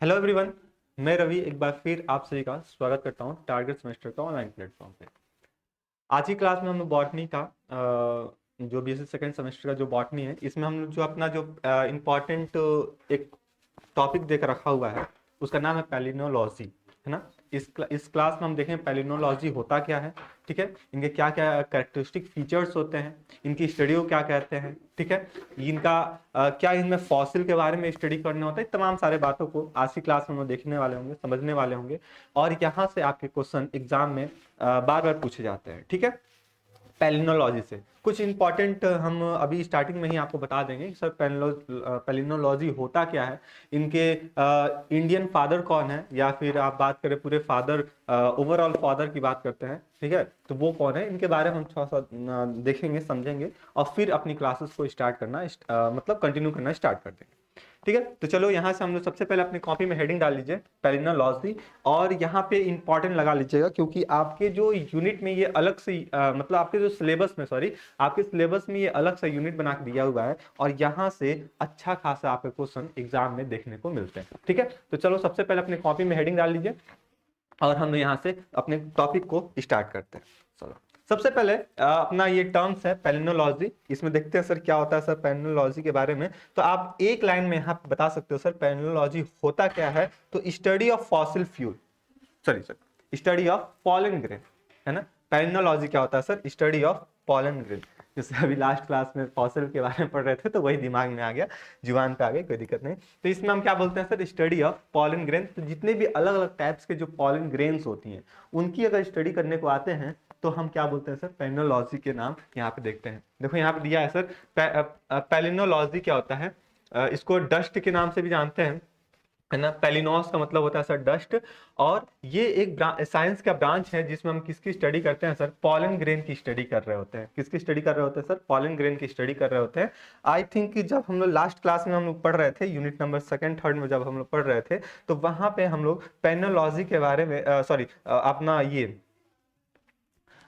Hello everyone. मैं रवि एक बार फिर आप सभी का स्वागत करता हूं टारगेट सेमेस्टर का ऑनलाइन प्लेटफॉर्म पे। आज की क्लास में हम लोग बॉटनी का जो बीएससी सेकेंड सेमेस्टर का जो बॉटनी है, इसमें हम लोग जो अपना जो इम्पोर्टेंट एक टॉपिक देकर रखा हुआ है उसका नाम है पैलिनोलॉजी, है ना। इस क्लास में हम देखें पैलिनोलॉजी होता क्या है, ठीक है, इनके क्या क्या कैरेक्टरिस्टिक फीचर्स होते हैं, इनकी स्टडी को क्या कहते हैं, ठीक है, इनका क्या इनमें फॉसिल के बारे में स्टडी करना होता है। तमाम सारे बातों को आज की क्लास में हम लोग देखने वाले होंगे, समझने वाले होंगे और यहाँ से आपके क्वेश्चन एग्जाम में बार बार पूछे जाते हैं, ठीक है। पैलिनोलॉजी से कुछ इंपॉर्टेंट हम अभी स्टार्टिंग में ही आपको बता देंगे कि सर पैलिनोलॉजी होता क्या है, इनके इंडियन फादर कौन है, या फिर आप बात करें पूरे फादर ओवरऑल फादर की बात करते हैं, ठीक है, तो वो कौन है, इनके बारे में हम थोड़ा सा देखेंगे, समझेंगे और फिर अपनी क्लासेस को स्टार्ट करना मतलब कंटिन्यू करना स्टार्ट कर देंगे, ठीक है। तो चलो यहाँ से हम लोग सबसे पहले अपनी कॉपी में हेडिंग डाल लीजिए पैलिनोलॉजी और यहाँ पे इंपॉर्टेंट लगा लीजिएगा, क्योंकि आपके जो यूनिट में ये अलग से मतलब आपके जो सिलेबस में सॉरी आपके सिलेबस में ये अलग सा यूनिट बना के दिया हुआ है और यहाँ से अच्छा खासा आपके क्वेश्चन एग्जाम में देखने को मिलते हैं, ठीक है। तो चलो सबसे पहले अपनी कॉपी में हेडिंग डाल लीजिए और हम यहाँ से अपने टॉपिक को स्टार्ट करते हैं। चलो सबसे पहले अपना ये टर्म्स है पैलिनोलॉजी, इसमें देखते हैं सर क्या होता है सर पैलिनोलॉजी के बारे में। तो आप एक लाइन में यहाँ पे बता सकते हो सर पैलिनोलॉजी होता क्या है, तो study of fossil fuel, sorry sir study of pollen grain, है ना। पैलिनोलॉजी क्या होता है sir, study of pollen grain. जैसे अभी लास्ट क्लास में फॉसिल के बारे में पढ़ रहे थे तो वही दिमाग में आ गया, जुबान पे आ गया, कोई दिक्कत नहीं। तो इसमें हम क्या बोलते हैं sir, study of pollen grain. तो जितने भी अलग अलग टाइप्स के जो पॉलन ग्रेन्स होती हैं उनकी अगर स्टडी करने को आते हैं तो हम क्या बोलते हैं सर, पैलिनोलॉजी के नाम यहाँ पे देखते हैं। देखो यहाँ पे दिया है सर पैलिनोलॉजी क्या होता है, इसको डस्ट के नाम से भी जानते हैं, है ना। पेलिनोस का मतलब होता है सर डस्ट, और ये एक साइंस का ब्रांच है जिसमें हम किसकी स्टडी करते हैं सर, पॉलन ग्रेन की स्टडी कर रहे होते हैं। किसकी स्टडी कर रहे होते हैं सर, पॉलन ग्रेन की स्टडी कर रहे होते हैं। आई थिंक कि जब हम लोग लास्ट क्लास में हम लोग पढ़ रहे थे यूनिट नंबर सेकंड थर्ड में जब हम लोग पढ़ रहे थे तो वहां पे हम लोग पेनोलॉजी के बारे में सॉरी अपना ये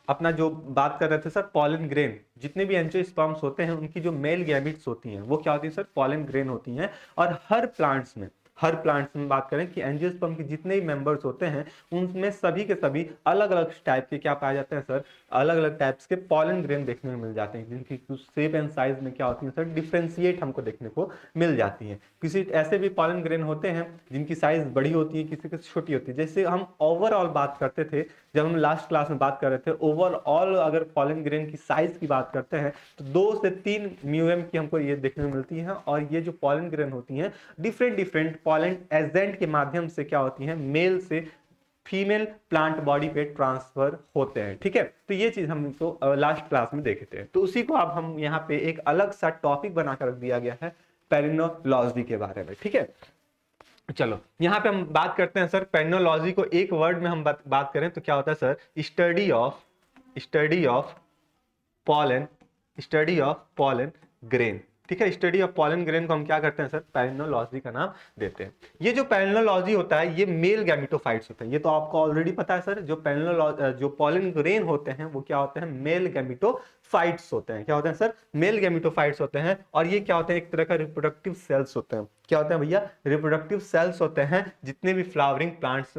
अपना जो बात कर रहे थे सर पॉलन ग्रेन, जितने भी एंजियोस्पर्म्स होते हैं उनकी जो मेल गैमिट्स होती हैं वो क्या होती है सर, पॉलन ग्रेन होती हैं। और हर प्लांट्स में बात करें कि एंजियोस्पर्म के जितने भी मेंबर्स होते हैं उनमें सभी के सभी अलग अलग टाइप के क्या पाए जाते हैं सर, अलग अलग टाइप्स के पॉलन ग्रेन देखने में मिल जाते हैं, जिनकी कुछ शेप एंड साइज में क्या होती है सर, डिफ्रेंशिएट हमको देखने को मिल जाती है। किसी ऐसे भी पॉलन ग्रेन होते हैं जिनकी साइज बड़ी होती है, किसी की छोटी होती है। जैसे हम ओवरऑल बात करते थे जब हम लास्ट क्लास में बात कर रहे थे, ओवरऑल अगर पॉलन ग्रेन की साइज की बात करते हैं तो 2 से 3 म्यूएम की हमको ये देखने को मिलती है। और ये जो पॉलन ग्रेन होती हैं डिफरेंट डिफरेंट पॉलन एजेंट के माध्यम से क्या होती हैं, मेल से फीमेल प्लांट बॉडी पे ट्रांसफर होते हैं, ठीक है। तो ये चीज हम तो लास्ट क्लास में देखे थे, तो उसी को अब हम यहाँ पे एक अलग सा टॉपिक बनाकर रख दिया गया है पैलिनोलॉजी के बारे में, ठीक है। चलो यहाँ पे हम बात करते हैं सर पैलिनोलॉजी को एक वर्ड में हम बात करें तो क्या होता है sir, study of pollen, study of pollen grain, ठीक है। स्टडी ऑफ पॉलन ग्रेन को हम क्या करते हैं सर, पैलिनोलॉजी का नाम देते हैं। ये जो पैलिनोलॉजी होता है ये मेल गैमिटोफाइट्स होते हैं, ये तो आपको ऑलरेडी पता है सर। जो पॉलन ग्रेन होते हैं वो क्या होते हैं, मेल गैमिटोफाइट्स होते हैं। क्या होते हैं सर, मेल गैमिटोफाइट्स होते हैं। और ये क्या होते हैं, एक तरह का रिप्रोडक्टिव सेल्स होते हैं। क्या होते हैं भैया, रिप्रोडक्टिव सेल्स होते हैं। जितने भी फ्लावरिंग प्लांट्स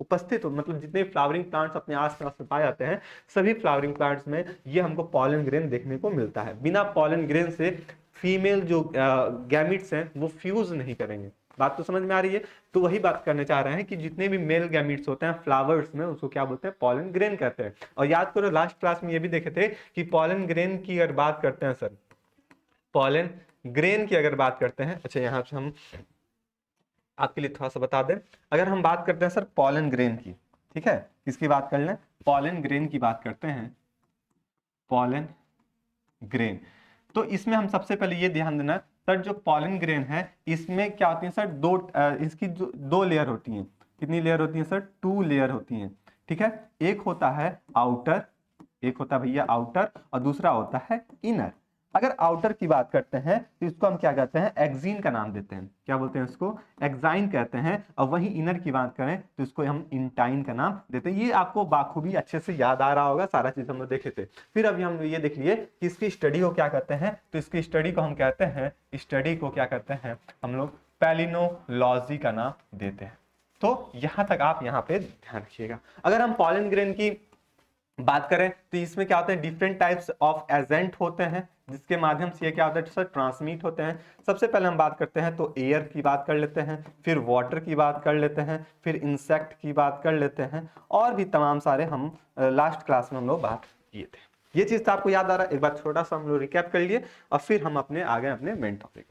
उपस्थित हो, मतलब जितने फ्लावरिंग प्लांट्स अपने आसपास में पाए जाते हैं सभी फ्लावरिंग प्लांट्स में ये हमको पॉलन ग्रेन देखने को मिलता है। बिना पॉलन ग्रेन से फीमेल जो गैमिट्स हैं वो फ्यूज नहीं करेंगे। बात तो समझ में आ रही है। तो वही बात करने चाह रहे हैं कि जितने भी मेल गैमिट्स होते हैं फ्लावर्स में उसको क्या बोलते हैं, पॉलन ग्रेन कहते हैं। और याद करो लास्ट क्लास में ये भी देखे थे कि पॉलन ग्रेन की अगर बात करते हैं सर, पॉलन ग्रेन की अगर बात करते हैं, अच्छा यहाँ से हम आपके लिए थोड़ा सा बता दें, अगर हम बात करते हैं सर पॉलन ग्रेन की, ठीक है, किसकी बात कर लें, पॉलन ग्रेन की बात करते हैं, पॉलन ग्रेन। तो इसमें हम सबसे पहले ये ध्यान देना सर, जो पॉलन ग्रेन है इसमें क्या होती है सर, इसकी जो 2 लेयर होती हैं। कितनी लेयर होती है सर, 2 लेयर होती हैं, ठीक है। एक होता है आउटर, एक होता है भैया आउटर और दूसरा होता है इनर। अगर आउटर की बात करते हैं तो इसको हम क्या कहते हैं, एक्सिन का नाम देते हैं। क्या बोलते हैं इसको, एक्साइन कहते हैं। और वही इनर की बात करें तो इसको हम इंटाइन का नाम देते हैं। ये आपको बाखूबी अच्छे से याद आ रहा होगा, सारा चीज हम लोग देखे थे। फिर अभी हम ये देख लिए कि इसकी स्टडी को क्या कहते हैं, तो इसकी स्टडी को हम कहते हैं, स्टडी को क्या कहते हैं हम लोग पैलिनोलॉजी का नाम देते हैं। तो यहां तक आप यहाँ पे ध्यान रखिएगा। अगर हम पॉलन ग्रेन की बात करें तो इसमें क्या होता है, डिफरेंट टाइप्स ऑफ एजेंट होते हैं जिसके माध्यम से ये क्या होता है सर, ट्रांसमिट होते हैं। सबसे पहले हम बात करते हैं तो एयर की बात कर लेते हैं, फिर वाटर की बात कर लेते हैं, फिर इंसेक्ट की बात कर लेते हैं, और भी तमाम सारे हम लास्ट क्लास में हम लोग बात किए थे। ये चीज तो आपको याद आ रहा है, एक बार छोटा सा हम लोग रिकैप कर लिए और फिर हम अपने आगे अपने मेन टॉपिक।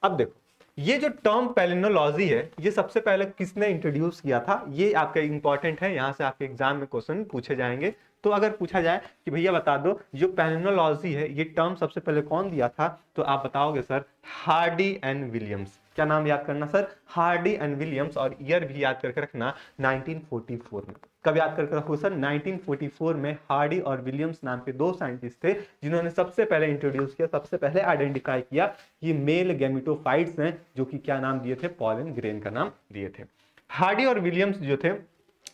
अब देखो, ये जो टर्म पैलिनोलॉजी है ये सबसे पहले किसने इंट्रोड्यूस किया था, ये आपका इंपॉर्टेंट है, यहां से आपके एग्जाम में क्वेश्चन पूछे जाएंगे। तो अगर पूछा जाए कि भैया बता दो जो पैलिनोलॉजी है ये टर्म सबसे पहले कौन दिया था, तो आप बताओगे सर हार्डी एंड विलियम्स। क्या नाम याद करना सर, हार्डी एंड विलियम्स, और ईयर भी याद करके रखना 1944 में। कब याद करके रखो सर, 1944 में हार्डी और विलियम्स नाम के दो साइंटिस्ट थे जिन्होंने सबसे पहले इंट्रोड्यूस किया, सबसे पहले आइडेंटिफाई किया ये मेल गैमेटोफाइट्स हैं, जो कि क्या नाम दिए थे, पॉलन ग्रेन का नाम दिए थे। हार्डी और विलियम्स जो थे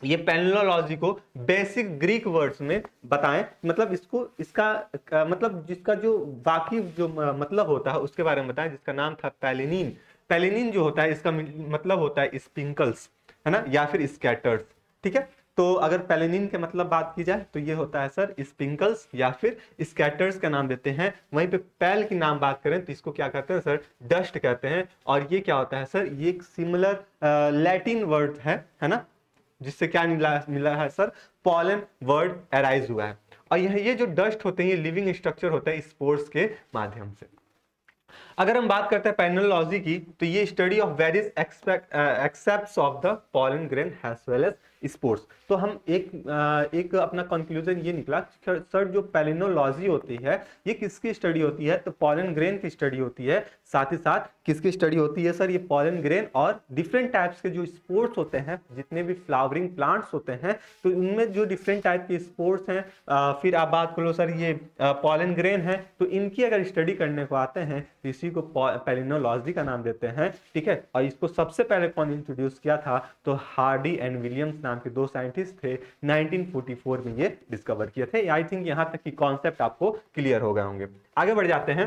ये पैलिनोलॉजी को बेसिक ग्रीक वर्ड्स में बताएं, मतलब इसको इसका मतलब जिसका जो बाकी जो मतलब होता है उसके बारे में बताएं, जिसका नाम था पैलिनीन। पैलिनीन जो होता है इसका मतलब होता है स्पिंकल्स, है ना, या फिर स्कैटर्स। ठीक है, तो अगर पैलिनीन के मतलब बात की जाए तो ये होता है सर स्पिंकल्स या फिर स्कैटर्स का नाम देते हैं। वहीं पे पैल की नाम बात करें तो इसको क्या कहते हैं सर, डस्ट कहते हैं। और ये क्या होता है सर, ये एक सिमिलर लैटिन वर्ड है ना, जिससे क्या मिला है सर, पॉलन वर्ड अराइज हुआ है। और ये जो डस्ट होते हैं ये लिविंग स्ट्रक्चर होता है स्पोर्स के माध्यम से। अगर हम बात करते हैं पैलिनोलॉजी की तो ये study of various aspects of the pollen grain as well as spores. तो हम एक अपना कंक्लूजन ये निकला सर जो पैलिनोलॉजी होती है ये किसकी स्टडी होती है, तो पॉलन ग्रेन की स्टडी होती है। साथ ही साथ किसकी स्टडी होती है सर, ये पॉलन ग्रेन और डिफरेंट टाइप्स के जो स्पोर्स होते हैं, जितने भी फ्लावरिंग प्लांट्स होते हैं तो उनमें जो डिफरेंट टाइप के स्पोर्स हैं। फिर आप बात करो सर ये पॉलन ग्रेन है तो इनकी अगर स्टडी करने को आते हैं तो इसी को पैलिनोलॉजी का नाम देते हैं। ठीक है, और इसको सबसे पहले कौन इंट्रोड्यूस किया था, तो हार्डी एंड विलियम्स नाम के दो साइंटिस्ट थे, 1944 में ये डिस्कवर किए थे। आई थिंक यहां तक की कॉन्सेप्ट आपको क्लियर हो गए होंगे। आगे बढ़ जाते हैं।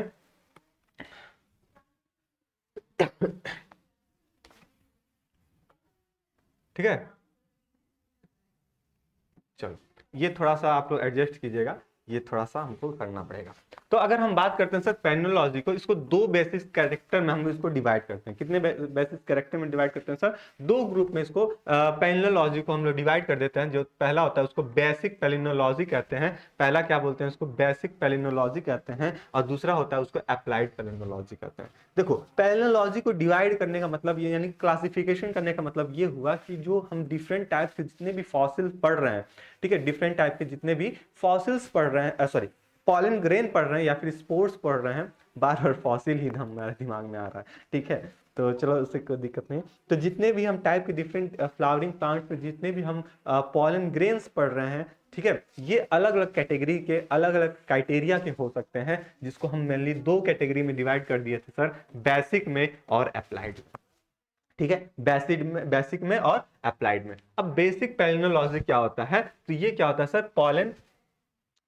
ठीक है, चलो ये थोड़ा सा आप लोग एडजस्ट कीजिएगा, ये थोड़ा सा हमको करना पड़ेगा। तो अगर हम बात करते हैं सर पैलिनोलॉजी को, इसको दो बेसिस कैरेक्टर में हम इसको डिवाइड करते हैं। कितने बेसिस कैरेक्टर में डिवाइड करते हैं सर, दो ग्रुप में इसको पैलिनोलॉजी को हम लोग डिवाइड कर देते हैं। जो पहला होता है उसको बेसिक पैलिनोलॉजी कहते हैं, पहला क्या बोलते हैं उसको बेसिक पैलिनोलॉजी कहते हैं, और दूसरा होता है उसको अप्लाइड पैलिनोलॉजी कहते हैं। देखो पैलिनोलॉजी को डिवाइड करने का मतलब ये, यानी क्लासिफिकेशन करने का मतलब ये हुआ कि जो हम डिफरेंट टाइप के जितने भी फॉसिल पढ़ रहे हैं, ठीक है, डिफरेंट टाइप के जितने भी फॉसिल्स पढ़ रहे हैं, सॉरी पॉलन ग्रेन पढ़ रहे हैं या फिर स्पोर्स पढ़ रहे हैं, बार बार फॉसिल ही हमारे दिमाग में आ रहा है। ठीक है, तो चलो उससे कोई दिक्कत नहीं। तो जितने भी हम टाइप के डिफरेंट फ्लावरिंग प्लांट पे जितने भी हम पॉलन ग्रेन्स पढ़ रहे हैं, ठीक है, ये अलग अलग कैटेगरी के अलग अलग क्राइटेरिया के हो सकते हैं, जिसको हम मेनली दो कैटेगरी में डिवाइड कर दिए थे सर, बेसिक में और अप्लाइड में। ठीक है, बेसिक में और अप्लाइड में। अब बेसिक पैलिनोलॉजी क्या होता है, तो ये क्या होता है सर, पॉलन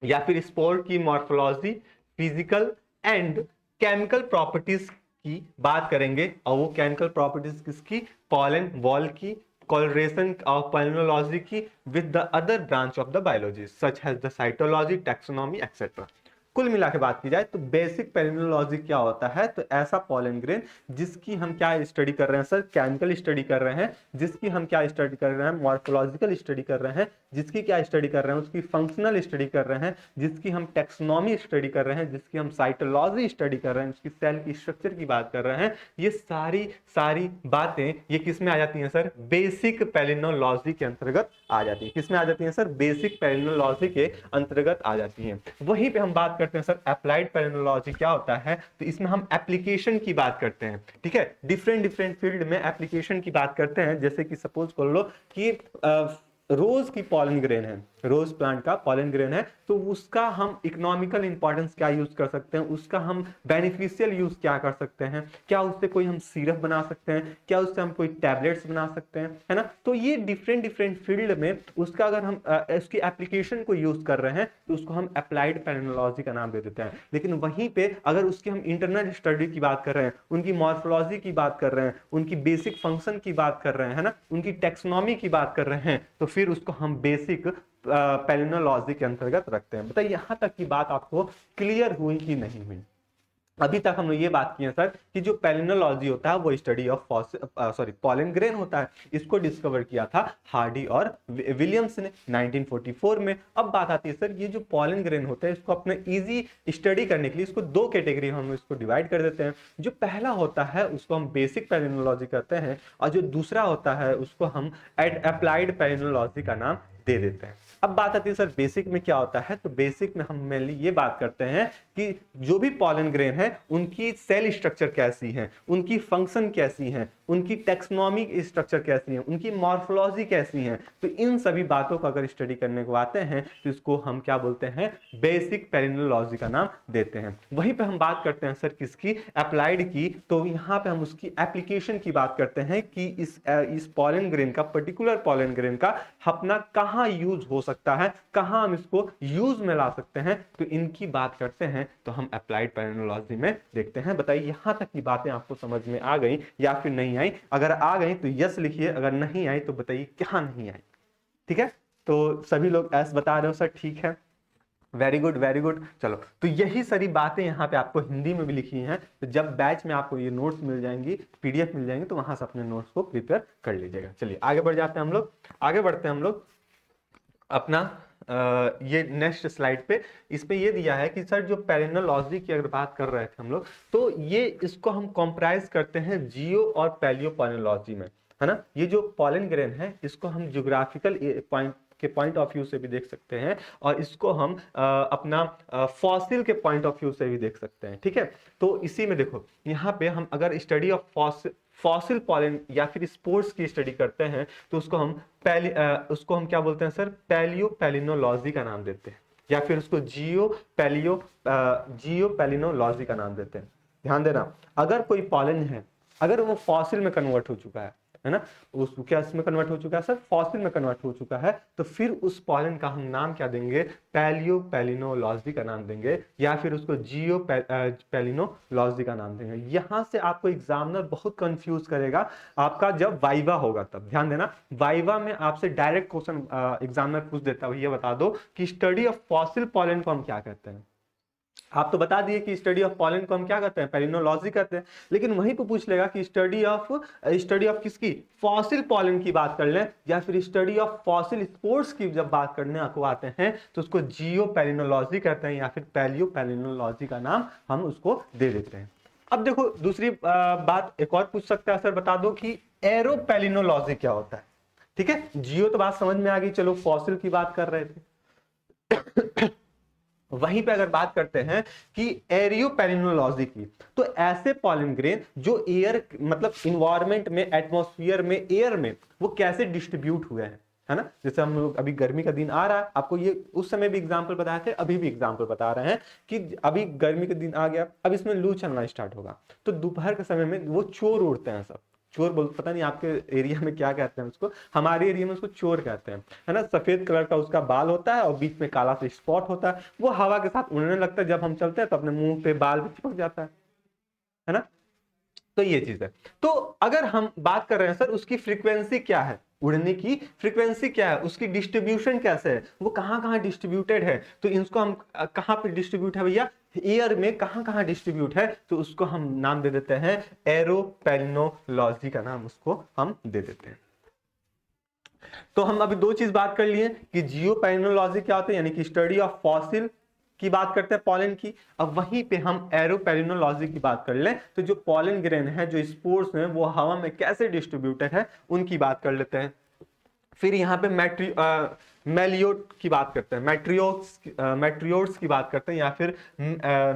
या फिर स्पोर की morphology, physical and chemical properties की बात करेंगे। और वो केमिकल प्रॉपर्टीज किसकी, पॉलन वॉल की, कोलरेशन ऑफ पैलिनोलॉजी की with the other branch of the biology such has the cytology, taxonomy etcetera. कुल मिला के बात की जाए तो बेसिक पैलिनोलॉजी क्या होता है, तो ऐसा पॉलन ग्रेन जिसकी हम क्या स्टडी कर रहे हैं सर, केमिकल स्टडी कर रहे हैं, जिसकी हम क्या स्टडी कर रहे हैं, मॉर्फोलॉजिकल स्टडी कर रहे हैं, जिसकी क्या स्टडी कर रहे हैं, उसकी फंक्शनल स्टडी कर रहे हैं, जिसकी हम टैक्सोनॉमी स्टडी कर रहे हैं, जिसकी हम साइटोलॉजी स्टडी कर रहे हैं, जिसकी सेल की स्ट्रक्चर की बात कर रहे हैं। ये सारी बातें ये किस में आ जाती हैं सर, बेसिक पैलिनोलॉजी के अंतर्गत आ जाती है। किस में आ जाती है सर, बेसिक पैलिनोलॉजी के अंतर्गत आ जाती है। वहीं पे हम बात करते हैं सर अप्लाइड पैलिनोलॉजी क्या होता है, तो इसमें हम एप्लीकेशन की बात करते हैं। ठीक है, डिफरेंट फील्ड में एप्लीकेशन की बात करते हैं। जैसे कि सपोज कर लो कि रोज की पॉलन ग्रेन है, रोज प्लांट का पॉलन ग्रेन है, तो उसका हम इकोनॉमिकल इंपॉर्टेंस क्या यूज कर सकते हैं, उसका हम बेनिफिशियल यूज क्या कर सकते हैं, क्या उससे कोई हम सिरप बना सकते हैं, क्या उससे हम कोई टैबलेट्स बना सकते हैं, है ना। तो ये डिफरेंट डिफरेंट फील्ड में उसका अगर हम उसकी एप्लीकेशन को यूज कर रहे हैं तो उसको हम अप्लाइड पेलिनोलॉजी का नाम दे देते हैं। लेकिन वहीं पे अगर उसकी हम इंटरनल स्टडी की बात कर रहे हैं, उनकी मॉर्फोलॉजी की बात कर रहे हैं, उनकी बेसिक फंक्शन की बात कर रहे हैं, है ना, उनकी टेक्सोनॉमी की बात कर रहे हैं, तो फिर उसको हम बेसिक पेलिनोलॉजी के अंतर्गत रखते हैं। बताइए यहाँ तक की बात आपको क्लियर हुई कि नहीं हुई। अभी तक हम लोग ये बात किए सर कि जो पेलिनोलॉजी होता है वो स्टडी ऑफ पॉलन ग्रेन होता है। इसको डिस्कवर किया था हार्डी और विलियम्स ने 1944 में। अब बात आती है सर ये जो पॉलन ग्रेन होता है इसको अपने इजी स्टडी करने के लिए इसको दो कैटेगरी हम इसको डिवाइड कर देते हैं। जो पहला होता है उसको हम बेसिक पेलिनोलॉजी कहते हैं और जो दूसरा होता है उसको हम अप्लाइड पेलिनोलॉजी का नाम दे देते हैं। अब बात आती है सर बेसिक में क्या होता है, तो बेसिक में हम मेनली ये बात करते हैं कि जो भी पॉलन ग्रेन है उनकी सेल स्ट्रक्चर कैसी है, उनकी फंक्शन कैसी है, उनकी टेक्सोनॉमिक स्ट्रक्चर कैसी है, उनकी मॉर्फोलॉजी कैसी है। तो इन सभी बातों को अगर स्टडी करने को आते हैं तो इसको हम क्या बोलते हैं, बेसिक पेलिनोलॉजी का नाम देते हैं। वहीं पे हम बात करते हैं सर किसकी, अप्लाइड की। तो यहाँ पे हम उसकी एप्लीकेशन की बात करते हैं कि इस पॉलन ग्रेन का, पर्टिकुलर पॉलन ग्रेन का अपना कहाँ यूज हो सकता है, कहाँ हम इसको यूज में ला सकते हैं, तो इनकी बात करते हैं तो हम अप्लाइड पेलिनोलॉजी में देखते हैं। बताइए यहां तक की बातें आपको समझ में आ गई या फिर नहीं आई? अगर आ गई तो यस लिखिए, अगर नहीं आई तो बताइए क्या नहीं आई। ठीक है, तो सभी लोग एस बता रहे हो सर, ठीक है, वेरी गुड वेरी गुड। चलो, तो यही सारी बातें यहाँ पे आपको हिंदी में भी लिखी हैं। तो जब बैच में आपको ये नोट्स मिल जाएंगी, पीडीएफ मिल जाएंगे, तो वहां से अपने नोट्स को प्रिपेयर कर लीजिएगा। चलिए आगे बढ़ जाते हैं हम लोग, आगे बढ़ते हैं हम लोग अपना ये नेक्स्ट स्लाइड पे। इस पे ये दिया है कि सर जो पेलिनोलॉजी की अगर बात कर रहे थे हम लोग, तो ये इसको हम कॉम्प्राइज करते हैं जियो और पैलियो पेलिनोलॉजी में, है ना। ये जो पॉलन ग्रेन है इसको हम ज्योग्राफिकल पॉइंट ऑफ व्यू से भी देख सकते हैं और इसको हम अपना फॉसिल के पॉइंट ऑफ व्यू से भी देख सकते हैं। ठीक है, तो इसी में देखो यहाँ पे हम अगर स्टडी ऑफ फॉसिल पॉलन या फिर स्पोर्स की स्टडी करते हैं तो उसको हम क्या बोलते हैं सर, पैलियो पेलिनोलॉजी का नाम देते हैं, या फिर उसको जियो पेलिनोलॉजी का नाम देते हैं। ध्यान देना, अगर कोई पॉलन है, अगर वो फॉसिल में कन्वर्ट हो चुका है ना, उस क्या इसमें कन्वर्ट हो चुका है सर, फॉसिल में कन्वर्ट हो चुका है, तो फिर उस पॉलन का हम नाम क्या देंगे, पैलियो पेलिनोलॉजी का नाम देंगे, या फिर उसको जियो पेलिनोलॉजी का नाम देंगे। यहां से आपको एग्जामिनर बहुत कंफ्यूज करेगा आपका जब वाइवा होगा तब। ध्यान देना, वाइवा में आपसे डायरेक्ट क्वेश्चन एग्जामिनर पूछ देता है, ये बता दो कि स्टडी ऑफ फॉसिल पॉलन को हम क्या कहते हैं। आप तो बता दिए कि स्टडी ऑफ पॉलन को हम क्या कहते हैं, पेलिनोलॉजी कहते हैं, लेकिन वहीं पे पूछ लेगा कि स्टडी ऑफ किसकी, फॉसिल पॉलन की बात कर लें, या फिर स्टडी ऑफ फॉसिल स्पोर्स की जब बात करने को आते हैं तो उसको जियो पेलिनोलॉजी कहते हैं, या फिर पैलियो पेलिनोलॉजी का नाम हम उसको दे देते हैं। अब देखो दूसरी बात एक और पूछ सकता है सर, बता दो कि एरो पेलिनोलॉजी क्या होता है। ठीक है, जियो तो बात समझ में आ गई, चलो फॉसिल की बात कर रहे थे। वहीं पे अगर बात करते हैं कि एरियो पेलिनोलॉजी की, तो ऐसे पॉलन ग्रेन जो एयर मतलब इन्वायरमेंट में, एटमॉस्फेयर में, एयर में वो कैसे डिस्ट्रीब्यूट हुए हैं, है ना। जैसे हम लोग अभी गर्मी का दिन आ रहा है, आपको ये उस समय भी एग्जांपल बताए थे, अभी भी एग्जांपल बता रहे हैं कि अभी गर्मी का दिन आ गया, अब इसमें लू चलना स्टार्ट होगा, तो दोपहर के समय में वो चोर उड़ते हैं सब। चोर बोल, पता नहीं आपके एरिया में क्या कहते हैं उसको, हमारे एरिया में उसको चोर कहते हैं, है ना। सफेद कलर का उसका बाल होता है और बीच में काला सा स्पॉट होता है, वो हवा के साथ उड़ने लगता है, जब हम चलते हैं तो अपने मुंह पे बाल भी चिपक जाता है ना। तो ये चीज है। तो अगर हम बात कर रहे हैं सर उसकी फ्रीक्वेंसी क्या है, उड़ने की फ्रीक्वेंसी क्या है, उसकी डिस्ट्रीब्यूशन कैसे है, वो कहां कहां डिस्ट्रीब्यूटेड है, तो इसको हम कहां पे डिस्ट्रीब्यूट है भैया, एयर में कहां कहां डिस्ट्रीब्यूट है, तो उसको हम नाम दे देते हैं एरो पेलिनोलॉजी का नाम उसको हम दे देते हैं। तो हम अभी दो चीज बात कर लिए कि जियो पेलिनोलॉजी क्या होता है, यानी कि स्टडी ऑफ फॉसिल की बात करते हैं पॉलन की। अब वहीं पे हम एरो पेलिनोलॉजी की बात कर लें, तो जो पॉलन ग्रेन है, जो स्पोर्स हैं, वो हवा में कैसे डिस्ट्रीब्यूटेड है उनकी बात कर लेते हैं। फिर यहाँ पे मेलियोट की बात करते हैं, मैट्रियोट्स की बात करते हैं, या फिर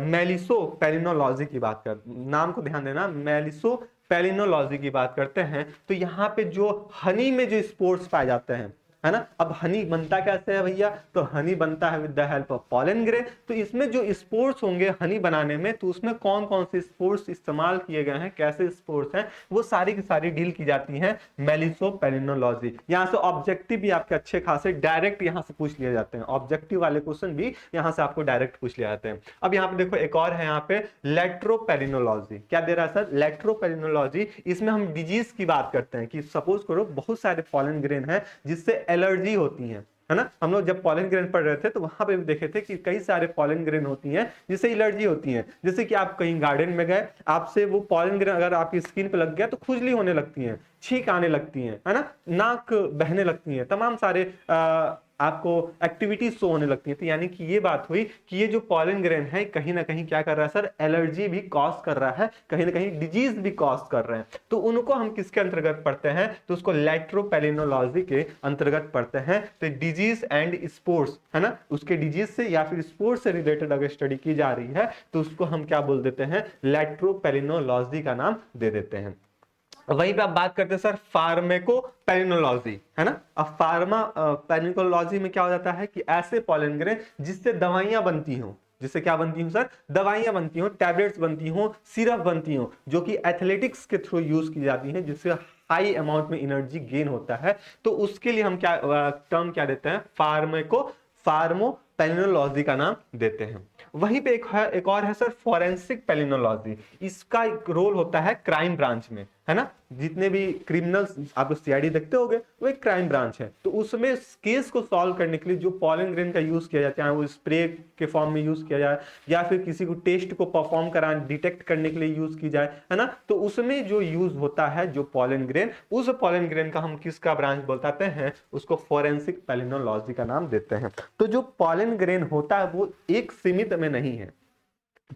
मेलिसो पेलिनोलॉजी की बात करते हैं। नाम को ध्यान देना, मेलिसो पेलिनोलॉजी की बात करते हैं। तो यहाँ पे जो हनी में जो स्पोर्स पाए जाते हैं, है ना। अब हनी बनता कैसे है भैया, तो हनी बनता है with the help of pollen grain. तो इसमें जो स्पोर्स होंगे हनी बनाने में, तो उसमें कौन कौन से स्पोर्स इस्तेमाल किए गए हैं, कैसे स्पोर्स हैं, वो सारी की सारी डील की जाती है मेलिसोपेलिनोलॉजी। यहाँ से ऑब्जेक्टिव भी आपके अच्छे खासे डायरेक्ट यहाँ से पूछ लिए जाते हैं, ऑब्जेक्टिव वाले क्वेश्चन भी यहाँ से आपको डायरेक्ट पूछ लिए जाते हैं। अब यहाँ पे देखो एक और है यहाँ पे लेट्रोपेलिनोलॉजी। क्या दे रहा है सर, लेट्रोपेलिनोलॉजी। इसमें हम डिजीज की बात करते हैं कि सपोज करो बहुत सारे पॉलन ग्रेन है जिससे एलर्जी होती है ना। हम लोग जब पॉलन ग्रेन पढ़ रहे थे तो वहां पे भी देखे थे कि कई सारे पॉलन ग्रेन होती हैं जिससे एलर्जी होती है। जैसे कि आप कहीं गार्डन में गए, आपसे वो पॉलन ग्रेन अगर आपकी स्किन पे लग गया तो खुजली होने लगती है, छींक आने लगती है ना, नाक बहने लगती है, तमाम सारे आपको एक्टिविटीज शो होने लगती है। तो यानी कि ये बात हुई कि ये जो पॉलन ग्रेन है कहीं ना कहीं क्या कर रहा है सर, एलर्जी भी कॉज कर रहा है, कहीं ना कहीं डिजीज भी कॉज कर रहे हैं। तो उनको हम किसके अंतर्गत पढ़ते हैं, तो उसको लेट्रोपेलिनोलॉजी के अंतर्गत पढ़ते हैं। तो डिजीज एंड स्पोर्ट्स है ना, उसके डिजीज से या फिर स्पोर्ट्स से रिलेटेड अगर स्टडी की जा रही है तो उसको हम क्या बोल देते हैं, लेट्रोपेलिनोलॉजी का नाम दे देते हैं। वहीं पे आप बात करते हैं सर फार्मेकोपेलिनोलॉजी, है ना। अब फार्मा पेलिनोलॉजी में क्या हो जाता है कि ऐसे पॉलन ग्रेन जिससे दवाइयां बनती हों, जिससे क्या बनती हो सर, दवाइयां बनती हो, टैबलेट्स बनती हो, सिरप बनती हो, जो कि एथलेटिक्स के थ्रू यूज की जाती हैं, जिससे हाई अमाउंट में एनर्जी गेन होता है। तो उसके लिए हम क्या टर्म क्या देते हैं, फार्मोपेलिनोलॉजी का नाम देते हैं। वहीं पे एक और है सर फोरेंसिक पेलिनोलॉजी। इसका एक रोल होता है क्राइम ब्रांच में, है ना। जितने भी क्रिमिनल्स आप सीआईडी देखते होंगे वो एक क्राइम ब्रांच है। तो उसमें केस को सॉल्व करने के लिए जो पॉलन ग्रेन का यूज किया जाता है, वो स्प्रे के फॉर्म में यूज किया जाए या फिर किसी को टेस्ट को परफॉर्म कराने डिटेक्ट करने के लिए यूज की जाए, है ना। तो उसमें जो यूज होता है जो पॉलन ग्रेन, उस पॉलन ग्रेन का हम किसका ब्रांच बोलते हैं, उसको फोरेंसिक पेलिनोलॉजी का नाम देते हैं। तो जो पॉलन ग्रेन होता है वो एक सीमित में नहीं है।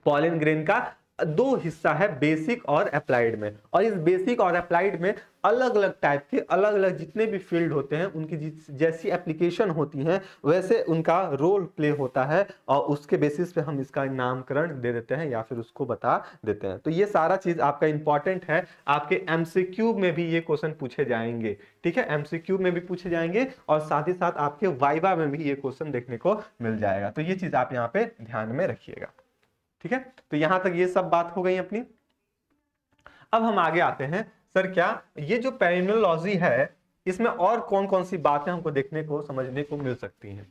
पॉलन ग्रेन का दो हिस्सा है, बेसिक और अप्लाइड में। और इस बेसिक और अप्लाइड में अलग अलग टाइप के अलग अलग जितने भी फील्ड होते हैं उनकी जैसी एप्लीकेशन होती है वैसे उनका रोल प्ले होता है, और उसके बेसिस पे हम इसका नामकरण दे देते हैं या फिर उसको बता देते हैं। तो ये सारा चीज आपका इंपॉर्टेंट है, आपके एमसीक्यू में भी ये क्वेश्चन पूछे जाएंगे, ठीक है। एमसीक्यू में भी पूछे जाएंगे और साथ ही साथ आपके वाइवा में भी ये क्वेश्चन देखने को मिल जाएगा। तो ये चीज आप यहाँ पे ध्यान में रखिएगा, ठीक है। तो यहां तक ये सब बात हो गई अपनी। अब हम आगे आते हैं सर, क्या ये जो पेलिनोलॉजी है इसमें और कौन कौन सी बातें हमको देखने को समझने को मिल सकती हैं।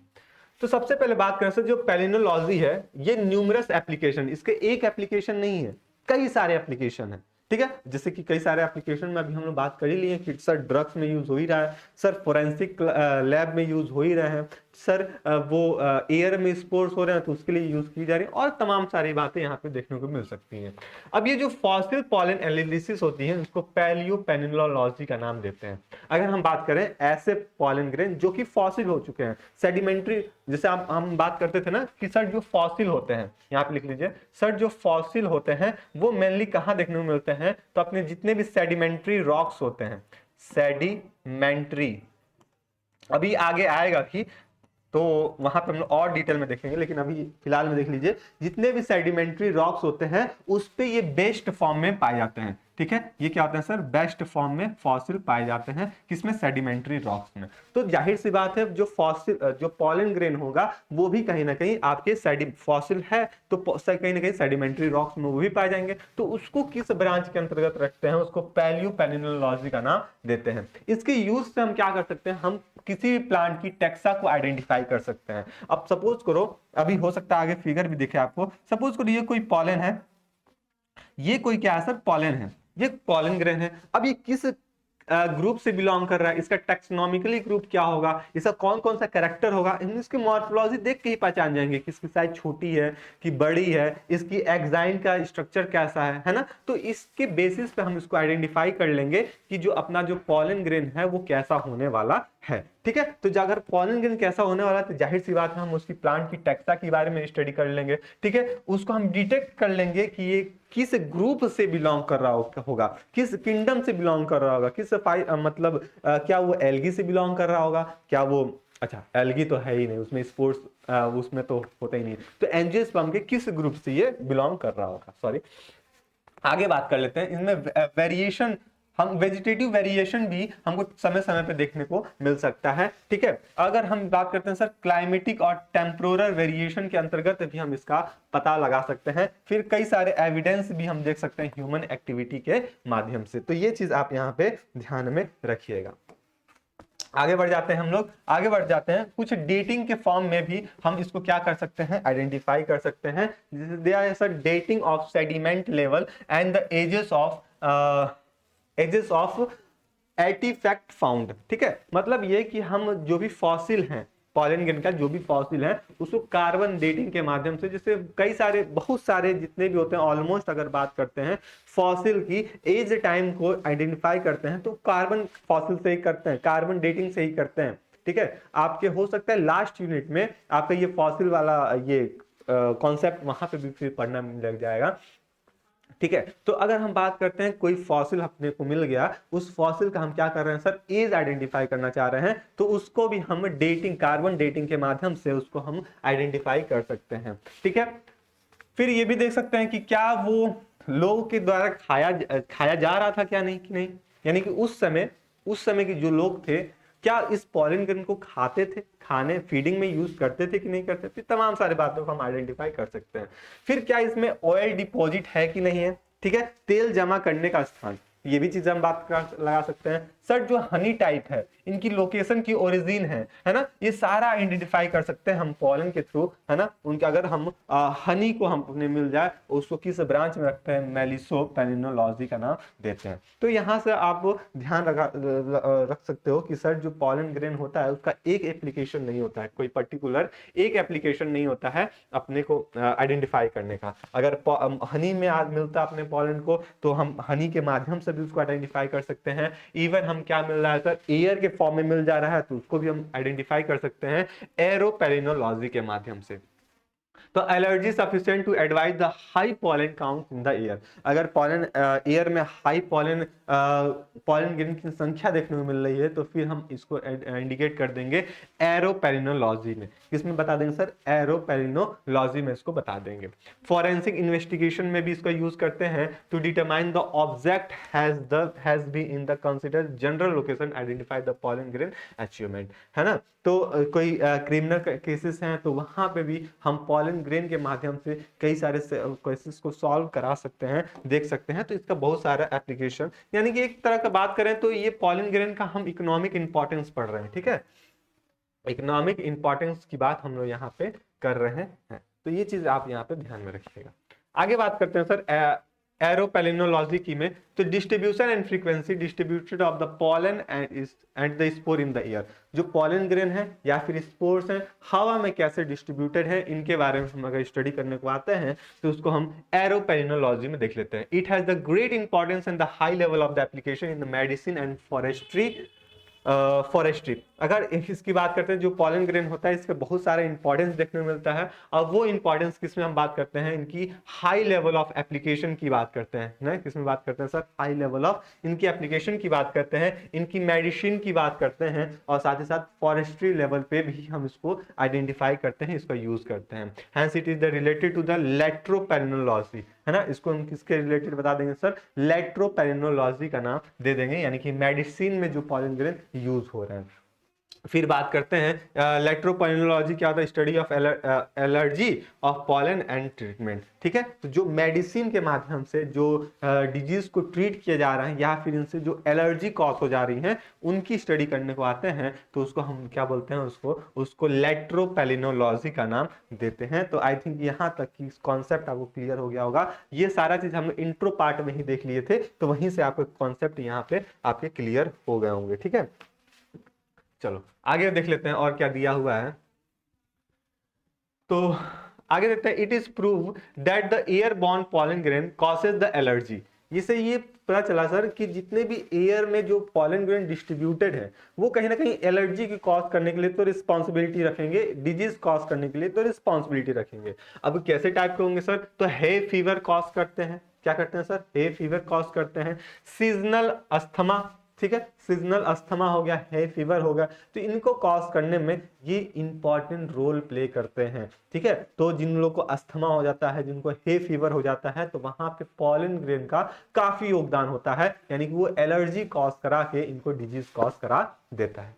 तो सबसे पहले बात करें सर, जो पेलिनोलॉजी है ये न्यूमरस एप्लीकेशन, इसके एक एप्लीकेशन नहीं है, कई सारे एप्लीकेशन है, ठीक है। जैसे कि कई सारे एप्लीकेशन में अभी हम लोग बात कर ही लिए कि सर ड्रग्स में यूज हो ही रहा है, सर फोरेंसिक लैब में यूज हो ही रहे हैं, सर वो एयर में स्पोर्स हो रहे हैं तो उसके लिए यूज की जा रही है, और तमाम सारी बातें यहाँ पे देखने को मिल सकती हैं। अब ये जो फॉसिल पॉलन एनालिसिस होती है उसको पैलियोपेलिनोलॉजी का नाम देते हैं। अगर हम बात करें ऐसे पॉलन ग्रेन जो कि फॉसिल हो चुके हैं, सेडिमेंट्री, जैसे हम बात करते थे ना कि सर जो फॉसिल होते हैं, यहाँ पे लिख लीजिए सर, जो फॉसिल होते हैं वो मेनली कहाँ देखने को मिलते हैं, तो अपने जितने भी सेडिमेंट्री रॉक्स होते हैं, सेडिमेंट्री, अभी आगे आएगा कि तो वहां पर हम लोग और डिटेल में देखेंगे, लेकिन अभी फिलहाल में देख लीजिए जितने भी सेडिमेंट्री रॉक्स होते हैं उस पे ये बेस्ट फॉर्म में पाए जाते हैं, ठीक है। ये क्या होता है सर, बेस्ट फॉर्म में फॉसिल पाए जाते हैं, किसमें, सेडिमेंट्री रॉक्स में। तो जाहिर सी बात है जो फॉसिल जो पॉलन ग्रेन होगा वो भी कहीं ना कहीं आपके फॉसिल है तो कहीं ना कहीं सेडिमेंट्री रॉक्स में वो भी पाए जाएंगे। तो उसको किस ब्रांच के अंतर्गत रखते हैं, उसको पैलियोपेलिनोलॉजी का नाम देते हैं। इसके यूज से हम क्या कर सकते हैं, हम किसी भी प्लांट की टेक्सा को आइडेंटिफाई कर सकते हैं। अब सपोज करो, अभी हो सकता है आगे फिगर भी दिखे आपको, सपोज करो ये कोई पॉलन है, ये कोई क्या है सर, पॉलन है, ये पॉलन ग्रेन है। अब ये किस ग्रुप से बिलोंग कर रहा है, इसका टेक्सोनॉमिकली ग्रुप क्या होगा, इसका कौन कौन सा कैरेक्टर होगा, हम इसकी मॉर्फोलॉजी देख के ही पहचान जाएंगे कि इसकी साइज छोटी है कि बड़ी है, इसकी एग्जाइन का स्ट्रक्चर कैसा है ना। तो इसके बेसिस पे हम इसको आइडेंटिफाई कर लेंगे कि जो अपना जो पॉलन ग्रेन है वो कैसा होने वाला है, ठीक है। तो अगर पॉलन ग्रेन कैसा होने वाला है तो जाहिर सी बात है हम उसकी प्लांट की टेक्सा के बारे में स्टडी कर लेंगे, ठीक है। उसको हम डिटेक्ट कर लेंगे कि ये किस ग्रुप से बिलोंग कर रहा होगा, किस किंगडम से बिलोंग कर रहा होगा, किस मतलब क्या वो एल्गी से बिलोंग कर रहा होगा, क्या वो, अच्छा एल्गी तो है ही नहीं उसमें, स्पोर्ट्स उसमें तो होता ही नहीं, तो एंजियोस्पर्म के किस ग्रुप से ये बिलोंग कर रहा होगा। सॉरी, आगे बात कर लेते हैं, इनमें वेरिएशन हम वेजिटेटिव वेरिएशन भी हमको समय समय पे देखने को मिल सकता है, ठीक है। अगर हम बात करते हैं सर क्लाइमेटिक और टेम्पोरल वेरिएशन के अंतर्गत भी हम इसका पता लगा सकते हैं। फिर कई सारे एविडेंस भी हम देख सकते हैं ह्यूमन एक्टिविटी के माध्यम से। तो ये चीज आप यहाँ पे ध्यान में रखिएगा। आगे बढ़ जाते हैं हम लोग, आगे बढ़ जाते हैं कुछ डेटिंग के फॉर्म में भी हम इसको क्या कर सकते हैं, आइडेंटिफाई कर सकते हैं। Dating of sediment level and the ages of artifact found, ठीक है। मतलब ये कि हम जो भी फॉसिल हैं, पॉलन ग्रेन का जो भी फॉसिल है उसको कार्बन डेटिंग के माध्यम से, जैसे कई सारे बहुत सारे जितने भी होते हैं ऑलमोस्ट अगर बात करते हैं फॉसिल की एज टाइम को आइडेंटिफाई करते हैं तो कार्बन फॉसिल से ही करते हैं, कार्बन डेटिंग से ही करते हैं, ठीक है। आपके हो सकता है लास्ट यूनिट में आपका ये फॉसिल वाला ये कॉन्सेप्ट वहां पे भी फिर पढ़ना लग जाएगा, ठीक है। तो अगर हम बात करते हैं कोई फॉसिल अपने को मिल गया, उस फॉसिल का हम क्या कर रहे हैं सर, एज आइडेंटिफाई करना चाह रहे हैं, तो उसको भी हम डेटिंग, कार्बन डेटिंग के माध्यम से उसको हम आइडेंटिफाई कर सकते हैं, ठीक है। फिर ये भी देख सकते हैं कि क्या वो लोगों के द्वारा खाया जा रहा था क्या नहीं कि नहीं, यानी कि उस समय के जो लोग थे क्या इस पॉलन ग्रेन को खाते थे, खाने फीडिंग में यूज करते थे कि नहीं करते थे, तमाम सारे बातों को हम आइडेंटिफाई कर सकते हैं। फिर क्या इसमें ऑयल डिपॉजिट है कि नहीं है, ठीक है, तेल जमा करने का स्थान, ये भी चीज हम बात लगा सकते हैं। सर जो हनी टाइप है इनकी लोकेशन की ओरिजिन है ना, ये सारा आइडेंटिफाई कर सकते हैं हम पॉलन के थ्रू, है ना। उनके अगर हम हनी को हम अपने मिल जाए उसको किस ब्रांच में रखते हैं, मेलिसोपेलिनोलॉजी का नाम देते हैं। तो यहाँ से आप ध्यान रख सकते हो कि सर जो पॉलन ग्रेन होता है उसका एक एप्लीकेशन नहीं होता है, कोई पर्टिकुलर एक एप्लीकेशन नहीं होता है अपने को आइडेंटिफाई करने का। अगर हनी में आज मिलता है अपने पॉलन को तो हम हनी के माध्यम से भी उसको आइडेंटिफाई कर सकते हैं। इवन हम क्या मिल रहा है सर, एयर के फॉर्म में मिल जा रहा है तो उसको भी हम आइडेंटिफाई कर सकते हैं एरोपेलिनोलॉजी के माध्यम से। तो allergy sufficient to advise the high pollen count in the air, अगर पॉलन एयर में हाई पॉलन ग्रेन की संख्या देखने को मिल रही है तो फिर हम इसको इंडिकेट कर देंगे एरोपेलिनोलॉजी में। किसमें बता देंगे सर, एरोपेलिनोलॉजी में इसको बता देंगे। फॉरेंसिक इन्वेस्टिगेशन में भी इसका यूज करते हैं to determine the object has been in the consider general location identify the pollen grain achievement, है ना। तो कोई क्रिमिनल केसेस हैं तो वहां पे भी हम पॉलन ग्रेन के माध्यम से कई सारे केसेस को सॉल्व करा सकते हैं, देख सकते हैं। तो इसका बहुत सारा एप्लीकेशन, यानी कि एक तरह का बात करें तो ये पॉलन ग्रेन का हम इकोनॉमिक इंपॉर्टेंस पढ़ रहे हैं, ठीक है। इकोनॉमिक इंपॉर्टेंस की बात हम लोग यहाँ पे कर रहे हैं, तो ये चीज आप यहाँ पे ध्यान में रखिएगा। आगे बात करते हैं सर एरोपेलिनोलॉजी की में, तो distribution and frequency distributed of the pollen and the spore in the air, जो पॉलन ग्रेन है या फिर स्पोर्स हैं हवा में कैसे डिस्ट्रीब्यूटेड है, इनके बारे में हम अगर स्टडी करने को आते हैं तो उसको हम एरोपेलिनोलॉजी में देख लेते हैं। It has the great importance and the high level of the application in the medicine and forestry. अगर इसकी बात करते हैं जो पॉलन ग्रेन होता है इसके बहुत सारे इंपॉर्टेंस देखने को मिलता है, और वो इंपॉर्टेंस किसमें हम बात करते हैं, इनकी हाई लेवल ऑफ एप्लीकेशन की बात करते हैं ना, किसमें बात करते हैं सर, हाई लेवल ऑफ इनकी एप्लीकेशन की बात करते हैं, इनकी मेडिसिन की बात करते हैं, और साथ ही साथ फॉरेस्ट्री लेवल पे भी हम इसको आइडेंटिफाई करते हैं, इसका यूज करते हैं। Hence it is the related to the melissopalynology, है ना। इसको हम किसके रिलेटेड बता देंगे सर, लेट्रोपेलिनोलॉजी का नाम दे देंगे, यानी कि मेडिसिन में जो पॉलन ग्रेन यूज हो रहे हैं। फिर बात करते हैं लेट्रोपेलिनोलॉजी क्या होता है, study of allergy of pollen and treatment, ठीक है। तो जो मेडिसिन के माध्यम से जो डिजीज को ट्रीट किया जा रहा है या फिर इनसे जो एलर्जी कॉज हो जा रही है उनकी स्टडी करने को आते हैं तो उसको हम क्या बोलते हैं, उसको लेट्रोपेलिनोलॉजी का नाम देते हैं। तो आई थिंक यहाँ तक की कॉन्सेप्ट आपको क्लियर हो गया होगा। ये सारा चीज हम इंट्रो पार्ट में ही देख लिए थे, तो वहीं से आपको कॉन्सेप्ट यहाँ पे आपके क्लियर हो गए होंगे, ठीक है। चलो आगे देख लेते हैं और क्या दिया हुआ है। तो आगे देखते हैं, it is prove that the airborne pollen grain causes the allergy. इससे ये पता चला सर कि जितने भी एयर में जो पॉलन ग्रेन डिस्ट्रीब्यूटेड है वो कहीं ना कहीं एलर्जी की कॉज करने के लिए तो रिस्पॉन्सिबिलिटी रखेंगे, डिजीज कॉज करने के लिए तो रिस्पॉन्सिबिलिटी रखेंगे। अब कैसे टाइप के होंगे सर, तो हे फीवर कॉज करते हैं, क्या करते हैं सर, हे फीवर कॉज करते हैं, सीजनल अस्थमा, ठीक है, सीजनल अस्थमा हो गया, है फीवर हो गया, तो इनको कॉज करने में ये इंपॉर्टेंट रोल प्ले करते हैं। ठीक है, तो जिन लोगों को अस्थमा हो जाता है, जिनको हे फीवर हो जाता है, तो वहां पे पॉलन ग्रेन का काफी योगदान होता है, यानी कि वो एलर्जी कॉज करा के इनको डिजीज कॉज करा देता है।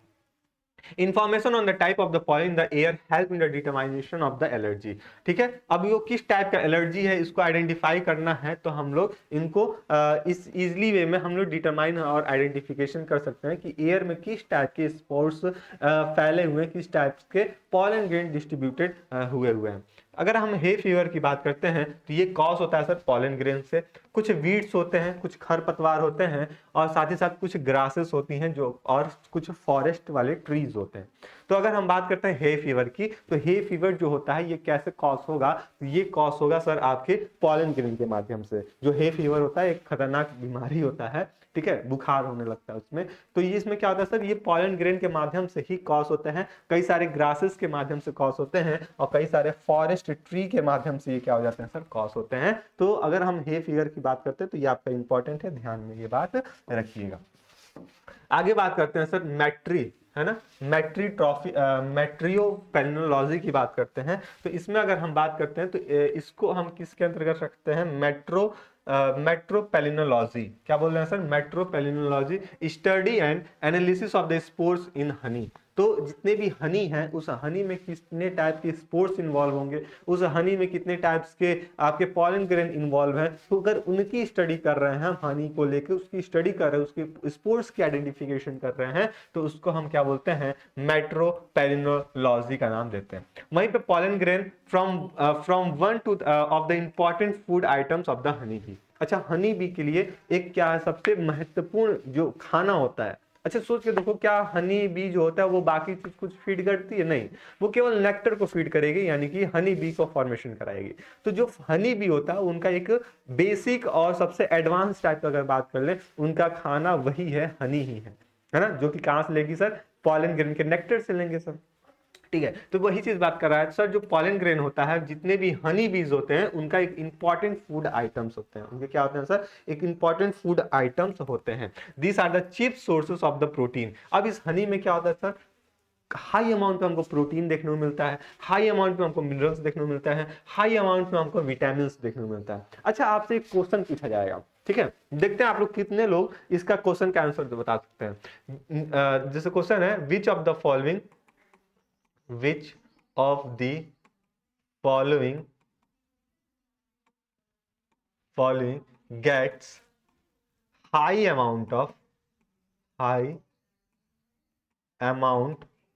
Information on the type of the pollen in the air help in the determination of the allergy। ठीक है, अब ये किस टाइप का एलर्जी है इसको आइडेंटिफाई करना है, तो हम लोग इनको इस इजली वे में हम लोग डिटरमाइन और आइडेंटिफिकेशन कर सकते हैं कि एयर में किस टाइप के स्पोर्स फैले हुए, किस टाइप के पॉलन ग्रेन डिस्ट्रीब्यूटेड हुए हैं। अगर हम हे फीवर की बात करते हैं तो ये कॉज होता है सर पॉलन ग्रेन से। कुछ वीड्स होते हैं, कुछ खरपतवार होते हैं, और साथ ही साथ कुछ ग्रासेस होती हैं जो, और कुछ फॉरेस्ट वाले ट्रीज होते हैं। तो अगर हम बात करते हैं हे फीवर की, तो हे फीवर जो होता है ये कैसे कॉज होगा, तो ये कॉज होगा सर आपके पॉलन ग्रेन के माध्यम से। जो हे फीवर होता है एक खतरनाक बीमारी होता है, ठीक है, बुखार होने लगता है उसमें, तो ये इसमें क्या होता है सर, ये पॉलन ग्रेन के माध्यम से ही कॉज होते हैं, कई सारे ग्रासेस के माध्यम से कॉज होते हैं, और कई सारे फॉरेस्ट ट्री के माध्यम से ये क्या हो जाते हैं सर, कॉज होते हैं। तो अगर हम हे फीवर की बात करते हैं तो ये आपका इंपॉर्टेंट है, ध्यान में ये बात रखिएगा। आगे बात करते हैं सर मैट्री, है ना, मेट्रियोपेलिनोलॉजी की बात करते हैं। तो इसमें अगर हम बात करते हैं तो इसको हम किसके अंतर्गत रखते हैं, मेट्रोपेलिनोलॉजी। क्या बोल रहे हैं sir, melissopalynology, study and analysis of the spores in honey. तो जितने भी हनी हैं, उस हनी में कितने टाइप के स्पोर्स इन्वॉल्व होंगे, उस हनी में कितने टाइप्स के आपके पॉलन ग्रेन इन्वॉल्व हैं, तो अगर उनकी स्टडी कर रहे हैं, हनी को लेकर उसकी स्टडी कर रहे हैं, उसके स्पोर्स की आइडेंटिफिकेशन कर रहे हैं, तो उसको हम क्या बोलते हैं, मेट्रोपेलिनोलॉजी का नाम देते हैं। वहीं पे pollen grain from one two of the important food items of the honey bee. अच्छा, हनी बी के लिए एक क्या है, सबसे महत्वपूर्ण जो खाना होता है। अच्छा सोच के देखो, क्या हनी बी जो होता है वो बाकी चीज कुछ फीड करती है? नहीं, वो केवल नेक्टर को फीड करेगी, यानी कि हनी बी को फॉर्मेशन कराएगी। तो जो हनी बी होता है उनका एक बेसिक और सबसे एडवांस टाइप का अगर बात कर ले, उनका खाना वही है, हनी ही है ना, जो कि कहां से लेगी सर, पॉलन ग्रेन के नेक्टर से लेंगे सर। ठीक है, तो वही चीज बात कर रहा है सर, जो पॉलन ग्रेन होता है, जितने भी हनी बीज होते हैं, उनका एक इंपॉर्टेंट फूड आइटम्स होते हैं। उनके क्या होते हैं सर, एक इंपॉर्टेंट फूड आइटम्स होते हैं। These are the cheap sources of the protein. अब इस हनी में क्या होता है सर, हाई अमाउंट में हमको प्रोटीन देखने को मिलता है, हाई अमाउंट में हमको मिनरल्स देखने को मिलता है, हाई अमाउंट में हमको विटामिन देखने को मिलता है। अच्छा, आपसे एक क्वेश्चन पूछा जाएगा, ठीक है, देखते हैं आप लोग कितने लोग इसका क्वेश्चन का आंसर बता सकते हैं। जैसे क्वेश्चन है, which of the following which of the following gets high amount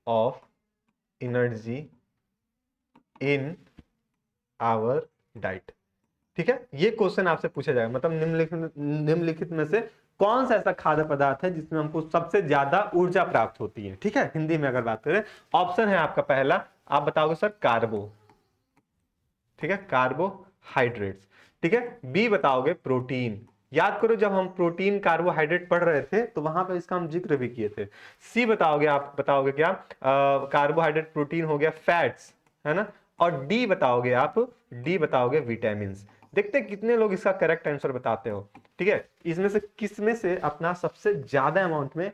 of energy in our diet। ठीक है, ये क्वेश्चन आपसे पूछा जाएगा, मतलब निम्नलिखित में से कौन सा ऐसा खाद्य पदार्थ है जिसमें हमको सबसे ज्यादा ऊर्जा प्राप्त होती है। ठीक है, हिंदी में अगर बात करें, ऑप्शन है आपका पहला, आप बताओगे सर कार्बो, ठीक है, कार्बोहाइड्रेट्स। ठीक है, बी बताओगे प्रोटीन। याद करो जब हम प्रोटीन कार्बोहाइड्रेट पढ़ रहे थे तो वहां पर इसका हम जिक्र भी किए थे। सी बताओगे, आप बताओगे क्या, कार्बोहाइड्रेट, प्रोटीन हो गया, फैट्स, है ना, और डी बताओगे विटामिन। देखते हैं कितने लोग इसका करेक्ट आंसर बताते हो। ठीक है, इसमें से किसमें से अपना सबसे ज्यादा अमाउंट में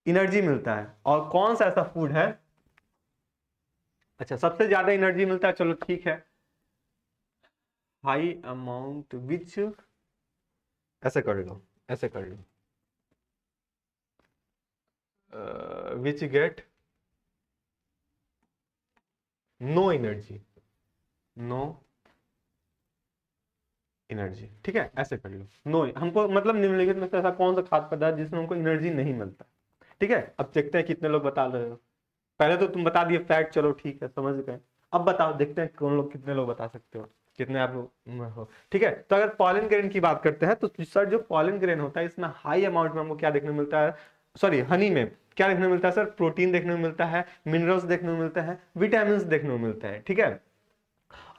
एनर्जी मिलता है, और कौन सा ऐसा फूड है, अच्छा सबसे ज्यादा एनर्जी मिलता है, चलो ठीक है, हाई अमाउंट विच, ऐसे कर लो, विच गेट नो एनर्जी, ठीक है, ऐसे कर लो, नो, हमको मतलब निम्नलिखित में से ऐसा कौन सा खाद्य पदार्थ जिसमें हमको एनर्जी नहीं मिलता। ठीक है, अब देखते हैं कितने लोग बता रहे हो। पहले तो तुम बता दिए फैट, चलो ठीक है, समझ गए। अब बताओ, देखते हैं कौन लोग, कितने लोग बता सकते हो, कितने आप लोग हो। ठीक है, तो अगर पॉलन ग्रेन की बात करते हैं तो सर जो पॉलन ग्रेन होता है, इसमें हाई अमाउंट में हमको क्या देखने को मिलता है, सॉरी हनी में क्या देखने को मिलता है सर, प्रोटीन देखने को मिलता है, मिनरल्स देखने को मिलता है, विटामिन देखने को मिलता है। ठीक है,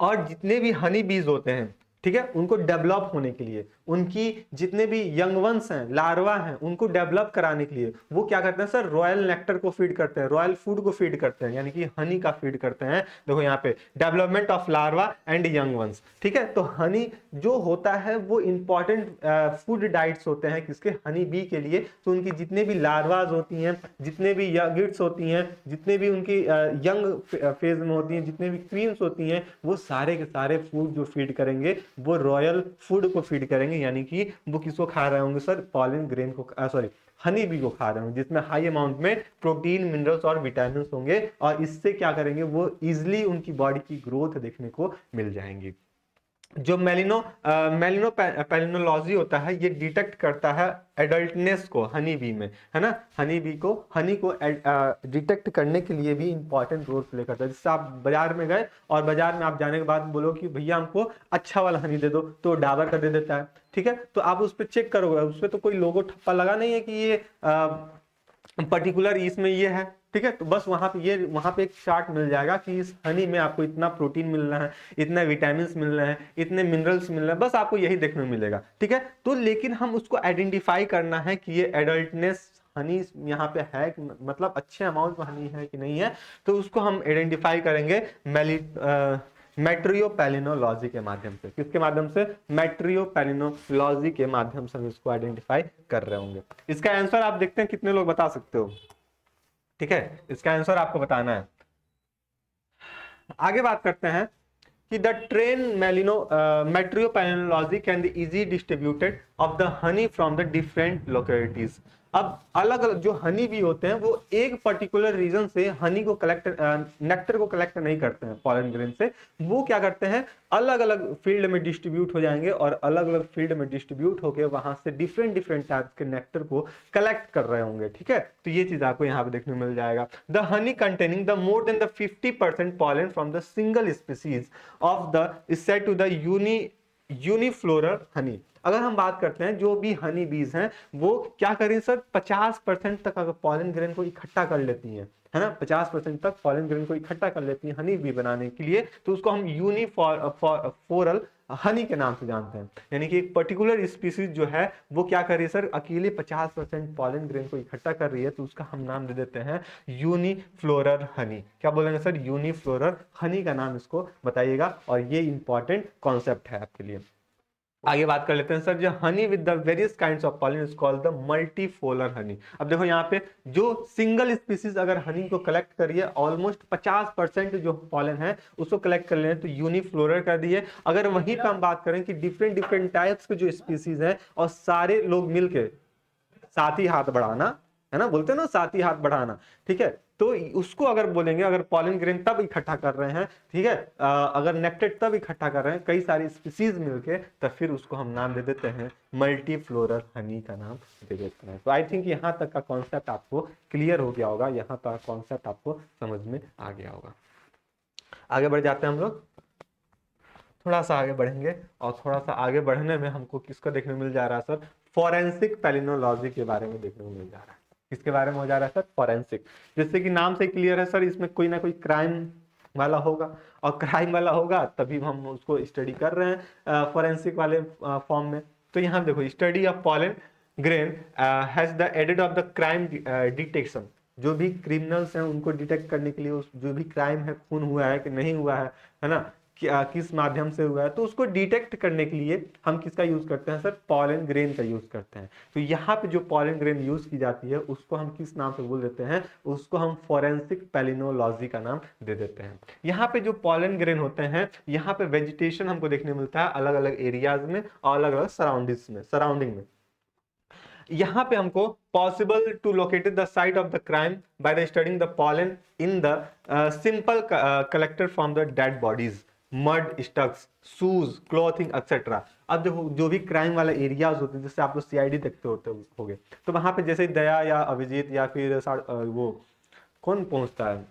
और जितने भी हनी बीज होते हैं, ठीक है, उनको डेवलप होने के लिए, उनकी जितने भी यंग वंस हैं, लार्वा हैं, उनको डेवलप कराने के लिए वो क्या करते हैं सर, रॉयल नेक्टर को फीड करते हैं, रॉयल फूड को फीड करते हैं, यानी कि हनी का फीड करते हैं। देखो यहाँ पे development of larva and young ones, ठीक है। तो हनी जो होता है वो इंपॉर्टेंट फूड डाइट्स होते हैं किसके, हनी बी के लिए। तो उनकी जितने भी लार्वाज होती हैं, जितने भी यगिट्स होती हैं, जितने भी उनकी यंग फेज में होती हैं, जितने भी क्वींस होती हैं, वो सारे के सारे फूड जो फीड करेंगे वो रॉयल फूड को फीड करेंगे, यानी कि वो किसको खा रहे होंगे सर, पॉलन ग्रेन को, सॉरी हनी बी को खा रहे होंगे, जिसमें हाई अमाउंट में प्रोटीन, मिनरल्स और विटामिन होंगे, और इससे क्या करेंगे, वो इजिली उनकी बॉडी की ग्रोथ देखने को मिल जाएंगी। जो पेलिनोलॉजी होता है, ये डिटेक्ट करता है एडल्टनेस को हनी बी में, है ना। हनी को डिटेक्ट करने के लिए भी इंपॉर्टेंट रोल प्ले करता है। जिससे आप बाजार में गए और बाजार में आप जाने के बाद बोलो कि भैया हमको अच्छा वाला हनी दे दो, तो डाबर का दे देता है, ठीक है। तो आप उस पर चेक करोगे, उस पर तो कोई लोगो ठप्पा लगा नहीं है कि ये पर्टिकुलर इसमें ये है, ठीक है। तो बस वहां पे एक चार्ट मिल जाएगा कि इस हनी में आपको इतना प्रोटीन मिल रहा है, इतने विटामिन मिल रहे हैं, इतने मिनरल्स मिल रहे हैं, बस आपको यही देखने को मिलेगा, ठीक है। तो लेकिन हम उसको आइडेंटिफाई करना है कि ये एडल्टनेस हनी यहाँ पे है, मतलब अच्छे अमाउंट में हनी है कि नहीं है, तो उसको हम आइडेंटिफाई करेंगे मेट्रियोपेलिनोलॉजी के माध्यम से। किसके माध्यम से, मेट्रियोपेलिनोलॉजी के माध्यम से हम इसको आइडेंटिफाई कर रहे होंगे। इसका आंसर आप देखते हैं कितने लोग बता सकते हो, ठीक है, इसका आंसर आपको बताना है। आगे बात करते हैं कि the train melissopalynology can be easy distributed of the honey from the different localities. अब अलग अलग जो हनी भी होते हैं वो एक पर्टिकुलर रीजन से हनी को कलेक्ट, नेक्टर को कलेक्ट नहीं करते हैं पॉलन ग्रेन से, वो क्या करते हैं, अलग अलग फील्ड में डिस्ट्रीब्यूट हो जाएंगे, और अलग अलग फील्ड में डिस्ट्रीब्यूट होकर वहां से डिफरेंट डिफरेंट टाइप्स के नेक्टर को कलेक्ट कर रहे होंगे, ठीक है। तो ये चीज आपको यहाँ पे देखने को मिल जाएगा। The honey containing the more than the 50% pollen from the single species of the is said to the unifloral honey. अगर हम बात करते हैं जो भी हनी बीज हैं वो क्या करें सर, 50% तक अगर पॉलन ग्रेन को इकट्ठा कर लेती हैं, है ना, 50% तक पॉलन ग्रेन को इकट्ठा कर लेती हैं हनी बी बनाने के लिए, तो उसको हम यूनिफ्लोरल हनी के नाम से जानते हैं। यानी कि एक पर्टिकुलर स्पीसीज जो है वो क्या कर रही है सर, अकेले 50% पॉलन ग्रेन को इकट्ठा कर रही है, तो उसका हम नाम दे देते हैं यूनिफ्लोरल हनी। क्या बोलेंगे सर, यूनिफ्लोरल हनी का नाम इसको बताइएगा, और ये इंपॉर्टेंट कॉन्सेप्ट है आपके लिए। आगे बात कर लेते हैं सर, जो honey with the various kinds of pollen is called the multifloral honey. अब देखो यहाँ पे जो सिंगल स्पीसीज अगर हनी को कलेक्ट करिए, ऑलमोस्ट 50% जो पॉलन है उसको कलेक्ट कर लें तो यूनिफ्लोरल कर दिए। अगर वहीं पे हम बात करें कि डिफरेंट डिफरेंट टाइप्स के जो स्पीसीज हैं और सारे लोग मिलके साथ ही हाथ बढ़ाना, है ना, बोलते हैं ना साथ ही हाथ बढ़ाना, ठीक है, तो उसको अगर बोलेंगे, अगर पॉलन ग्रेन तब इकट्ठा कर रहे हैं, ठीक है, अगर नेक्टेड तब इकट्ठा कर रहे हैं कई सारी स्पीसीज मिलके, तो फिर उसको हम नाम दे देते हैं मल्टीफ्लोरल हनी का नाम दे देते हैं। तो आई थिंक यहाँ तक का कॉन्सेप्ट आपको क्लियर हो गया होगा, यहाँ तक कॉन्सेप्ट आपको समझ में आ गया होगा। आगे बढ़ जाते हैं हम लोग, थोड़ा सा आगे बढ़ेंगे, और थोड़ा सा आगे बढ़ने में हमको किसका देखने को मिल जा रहा है सर, फॉरेंसिक पेलिनोलॉजी के बारे में देखने को मिल जा रहा है। किसके बारे में हो जा रहा है सर, फॉरेंसिक। जिससे कि नाम से क्लियर है सर, इसमें कोई ना कोई क्राइम वाला होगा, और क्राइम वाला होगा तभी हम उसको स्टडी कर रहे हैं फॉरेंसिक वाले फॉर्म में। तो यहाँ देखो, study of pollen grain has the added of the crime detection. जो भी क्रिमिनल्स हैं उनको डिटेक्ट करने के लिए, उस जो भी क्राइम है, खून हुआ है कि नहीं हुआ है ना, किस माध्यम से हुआ है, तो उसको डिटेक्ट करने के लिए हम किसका यूज करते हैं सर, पॉलन ग्रेन का यूज करते हैं। तो यहाँ पे जो पॉलन ग्रेन यूज की जाती है उसको हम किस नाम से बोल देते हैं, उसको हम फॉरेंसिक पेलिनोलॉजी का नाम दे देते हैं। यहाँ पे जो पॉलन ग्रेन होते हैं, यहाँ पे वेजिटेशन हमको देखने मिलता है अलग अलग एरियाज में और अलग अलग सराउंडिंग में। यहाँ पे हमको possible to locate the site of the crime by the studying the pollen in the simple collected from the dead bodies, mud stucks, shoes, clothing etcetera. अब देखो जो भी क्राइम वाला एरियाज होते हैं, जैसे आप लोग सीआईडी देखते होगे, तो वहां पे जैसे दया या अभिजीत या फिर वो कौन पहुंचता है,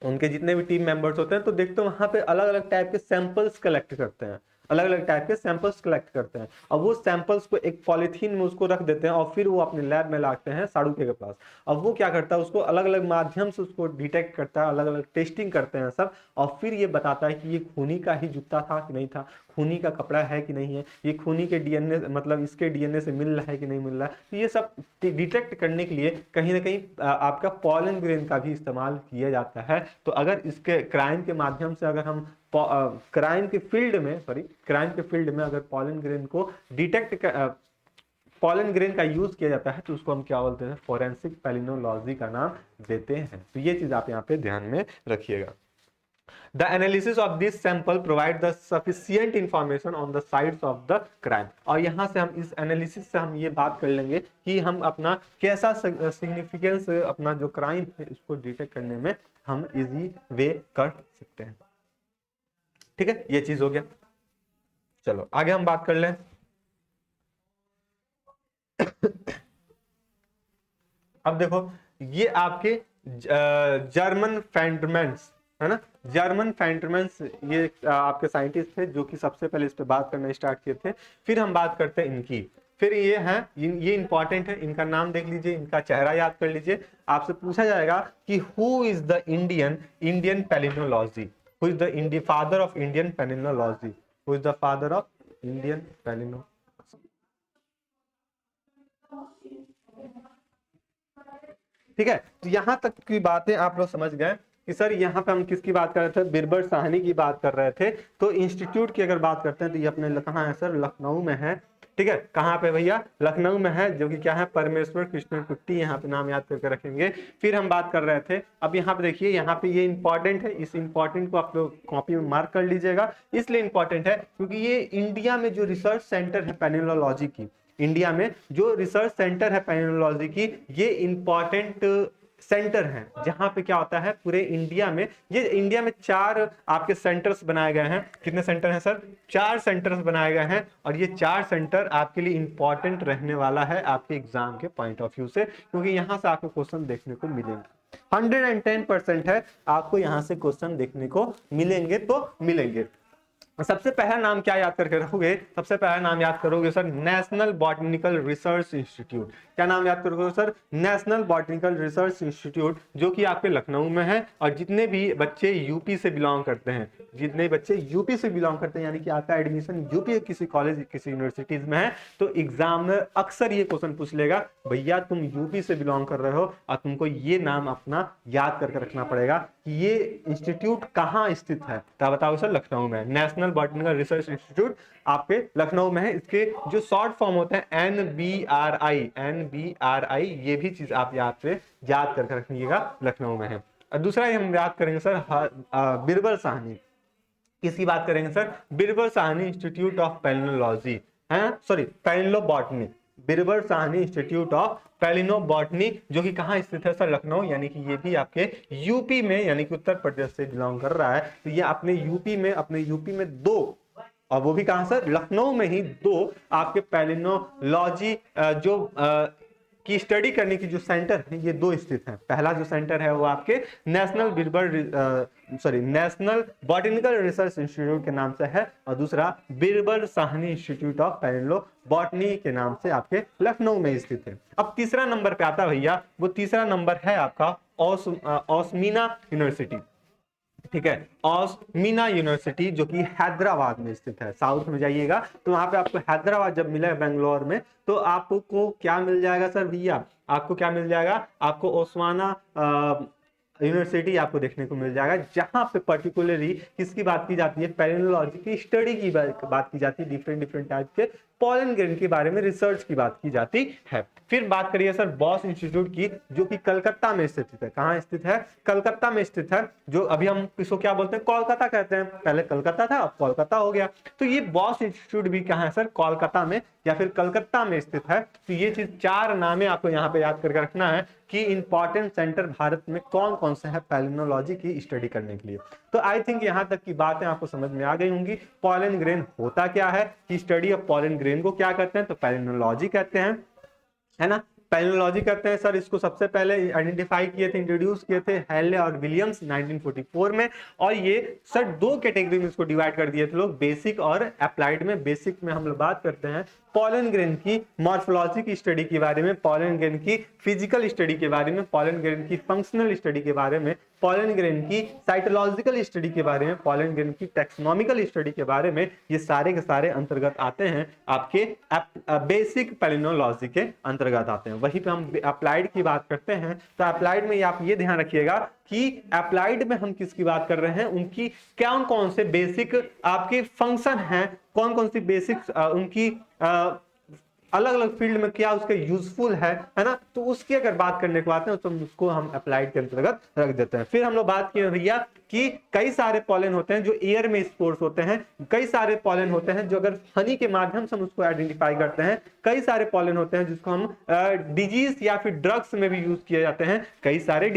उनके जितने भी टीम मेंबर्स होते हैं, तो देखते हो वहां पे अलग अलग टाइप के सैंपल्स कलेक्ट करते हैं, अलग अलग टाइप के सैंपल्स कलेक्ट करते हैं, और वो सैंपल्स को एक पॉलिथीन में उसको रख देते हैं, और फिर वो अपने लैब में लाते हैं साड़ूके के पास। अब वो क्या करता है, उसको अलग अलग माध्यम से उसको डिटेक्ट करता है, अलग अलग टेस्टिंग करते हैं सब, और फिर ये बताता है कि ये खूनी का ही जूता था कि नहीं था, खूनी का कपड़ा है कि नहीं है, ये खूनी के डीएनए मतलब इसके डीएनए से मिल रहा है कि नहीं मिल रहा है। तो ये सब डिटेक्ट करने के लिए कहीं ना कहीं आपका पॉलन ग्रेन का भी इस्तेमाल किया जाता है। तो अगर इसके क्राइम के माध्यम से अगर हम क्राइम के फील्ड में अगर पॉलन ग्रेन को डिटेक्ट पॉलन ग्रेन का यूज किया जाता है तो उसको हम क्या बोलते हैं, फोरेंसिक पैलिनोलॉजी का नाम देते हैं। तो ये चीज आप यहाँ पे ध्यान में रखिएगा। The analysis of this sample provide the sufficient information on the sites of the crime। और यहाँ से हम इस एनालिसिस से हम ये बात कर लेंगे कि हम अपना कैसा सिग्निफिकेंस अपना जो क्राइम है उसको डिटेक्ट करने में हम इजी वे कर सकते हैं। ठीक है, ये चीज हो गया। चलो आगे हम बात कर लें। अब देखो ये आपके जर्मन फैंडरमैन्स है ना, जर्मन फैंडरमैन्स ये आपके साइंटिस्ट थे जो कि सबसे पहले इस पे बात करना स्टार्ट किए थे। फिर हम बात करते हैं इनकी, फिर ये है ये इंपॉर्टेंट है, इनका नाम देख लीजिए, इनका चेहरा याद कर लीजिए। आपसे पूछा जाएगा कि who is the Indian palynology, who is the father of Indian palynology, who is the father of Indian palynology. ठीक है, तो यहां तक की बातें आप लोग समझ गए कि सर यहाँ पे हम किसकी बात कर रहे थे, बिरबल साहनी की बात कर रहे थे। तो इंस्टीट्यूट की अगर बात करते हैं तो ये अपने कहाँ है सर, लखनऊ में है। ठीक है, कहाँ पे भैया, लखनऊ में है, जो कि क्या है, परमेश्वर कृष्ण कुट्टी, यहाँ पे नाम याद करके रखेंगे। फिर हम बात कर रहे थे, अब यहाँ पे देखिए, यहाँ पे ये इंपॉर्टेंट है, इस इंपॉर्टेंट को आप लोग कॉपी में मार्क कर लीजिएगा। इसलिए इंपॉर्टेंट है क्योंकि ये इंडिया में जो रिसर्च सेंटर है पैलिनोलॉजी की, इंडिया में जो रिसर्च सेंटर है पैलिनोलॉजी की, ये इंपॉर्टेंट सेंटर है जहां पे क्या होता है पूरे इंडिया में, ये इंडिया में 4 आपके सेंटर्स बनाए गए हैं। कितने सेंटर हैं सर, 4 सेंटर्स बनाए गए हैं। और ये 4 सेंटर आपके लिए इंपॉर्टेंट रहने वाला है आपके एग्जाम के पॉइंट ऑफ व्यू से, क्योंकि यहां से आपको क्वेश्चन देखने को मिलेंगे। 110% है, आपको यहां से क्वेश्चन देखने को मिलेंगे तो मिलेंगे। सबसे पहला नाम क्या याद करके रखोगे, सबसे पहला नाम याद करोगे sir, national botanical research institute. क्या नाम याद करोगे sir, national botanical research institute, जो कि आपके लखनऊ में है। और जितने भी बच्चे यूपी से बिलोंग करते हैं, जितने बच्चे यूपी से बिलोंग करते हैं, यानी कि आपका एडमिशन यूपी किसी कॉलेज किसी यूनिवर्सिटीज में है, तो एग्जामिनर अक्सर ये क्वेश्चन पूछ लेगा, भैया तुम यूपी से बिलोंग कर रहे हो और तुमको ये नाम अपना याद करके रखना पड़ेगा कि ये इंस्टीट्यूट कहाँ स्थित है। तो बताओ सर, लखनऊ में। नेशनल बॉटनिकल रिसर्च इंस्टीट्यूट आपके लखनऊ में है। इसके जो शॉर्ट फॉर्म होते हैं NBRI, ये भी चीज आप याद करके रखिएगा, लखनऊ में है। और दूसरा हम याद करेंगे सर, बिरबल साहनी। किसकी बात करेंगे sir, Birbal Sahni Institute of palynology है, sorry palynobotany, Birbal Sahni Institute of palynobotany, जो कि कहाँ स्थित है सर, लखनऊ। यानी कि ये भी आपके यूपी में, यानी कि उत्तर प्रदेश से बिलोंग कर रहा है। तो ये अपने यूपी में 2, और वो भी कहां सर, लखनऊ में ही 2 आपके पैलिनोलॉजी जो की स्टडी करने की जो सेंटर है, ये 2 स्थित हैं। पहला जो सेंटर है वो आपके नेशनल बॉटनिकल रिसर्च इंस्टीट्यूट के नाम से है, और दूसरा बिरबल साहनी इंस्टीट्यूट ऑफ पैलिनोबॉटनी के नाम से आपके लखनऊ में स्थित है। अब तीसरा नंबर पे आता है भैया, वो तीसरा नंबर है आपका ओस्मीना यूनिवर्सिटी। ठीक है, ओस्मीना यूनिवर्सिटी, जो कि हैदराबाद में स्थित है। साउथ में जाइएगा तो वहां पे आपको हैदराबाद जब मिला है बेंगलोर में, तो आपको क्या मिल जाएगा सर भैया, आपको क्या मिल जाएगा, आपको ओस्माना यूनिवर्सिटी आपको देखने को मिल जाएगा, जहां पे पर्टिकुलरली किसकी बात की जाती है, पैलिनोलॉजी की स्टडी की बात की जाती है, डिफरेंट टाइप के पॉलन ग्रेन के बारे में रिसर्च की बात की जाती है। फिर बात करिए सर बॉस इंस्टीट्यूट की, जो कि कलकत्ता में स्थित है। कहाँ स्थित है, कलकत्ता में स्थित है, जो अभी हम इसको क्या बोलते हैं, कोलकाता कहते हैं। पहले कलकत्ता था, अब कोलकाता हो गया। तो ये बॉस इंस्टीट्यूट भी कहाँ है सर, कोलकाता में या फिर कलकत्ता में स्थित है। तो ये चीज 4 नामे आपको यहाँ पे याद करके रखना है कि इंपॉर्टेंट सेंटर भारत में कौन कौन से है पैलिनोलॉजी की स्टडी करने के लिए। तो आई थिंक यहाँ तक की बातें आपको समझ में आ गई होंगी। पॉलन ग्रेन होता क्या है, कि स्टडी ऑफ पॉलन ग्रेन को क्या कहते हैं, तो पैलिनोलॉजी कहते हैं, है ना, पैलिनोलॉजी कहते हैं सर। इसको सबसे पहले आइडेंटिफाई किए थे, इंट्रोड्यूस किए थे हैले और विलियम्स 1944 में। और ये सर 2 कैटेगरी में इसको डिवाइड कर दिए थे लोग, बेसिक और अप्लाइड में। बेसिक में हम लोग बात करते हैं पॉलन ग्रेन की मॉर्फोलॉजी की स्टडी के बारे में, पॉलन ग्रेन की फिजिकल स्टडी के बारे में, पॉलन ग्रेन की फंक्शनल स्टडी के बारे में, पॉलन ग्रेन की साइटोलॉजिकल स्टडी के बारे में, पॉलन ग्रेन की टैक्सोनॉमिकल स्टडी के बारे में, ये सारे के सारे अंतर्गत आते हैं आपके बेसिक पैलिनोलॉजी के अंतर्गत आते हैं। वहीं पे हम अप्लाइड की बात करते हैं तो अप्लाइड में आप ये ध्यान रखिएगा कि अप्लाइड में हम किसकी बात कर रहे हैं, उनकी कौन कौन से बेसिक आपके फंक्शन हैं, कौन कौन सी बेसिक उनकी अलग अलग फील्ड में क्या उसके यूजफुल है ना, तो उसकी अगर बात करने को आते हैं तो उसको हम अप्लाइड के अंतर्गत रख देते हैं। फिर हम लोग बात किए भैया कि कई सारे पॉलन होते हैं जो एयर में स्पोर्स होते हैं, कई सारे पॉलन होते हैं जो अगर हनी के माध्यम से हम उसको आइडेंटिफाई करते हैं, कई सारे पॉलन होते हैं जिसको हम डिजीज या फिर ड्रग्स में भी यूज किए जाते हैं, कई सारे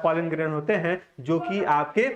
पॉलन ग्रेन होते हैं जो कि आपके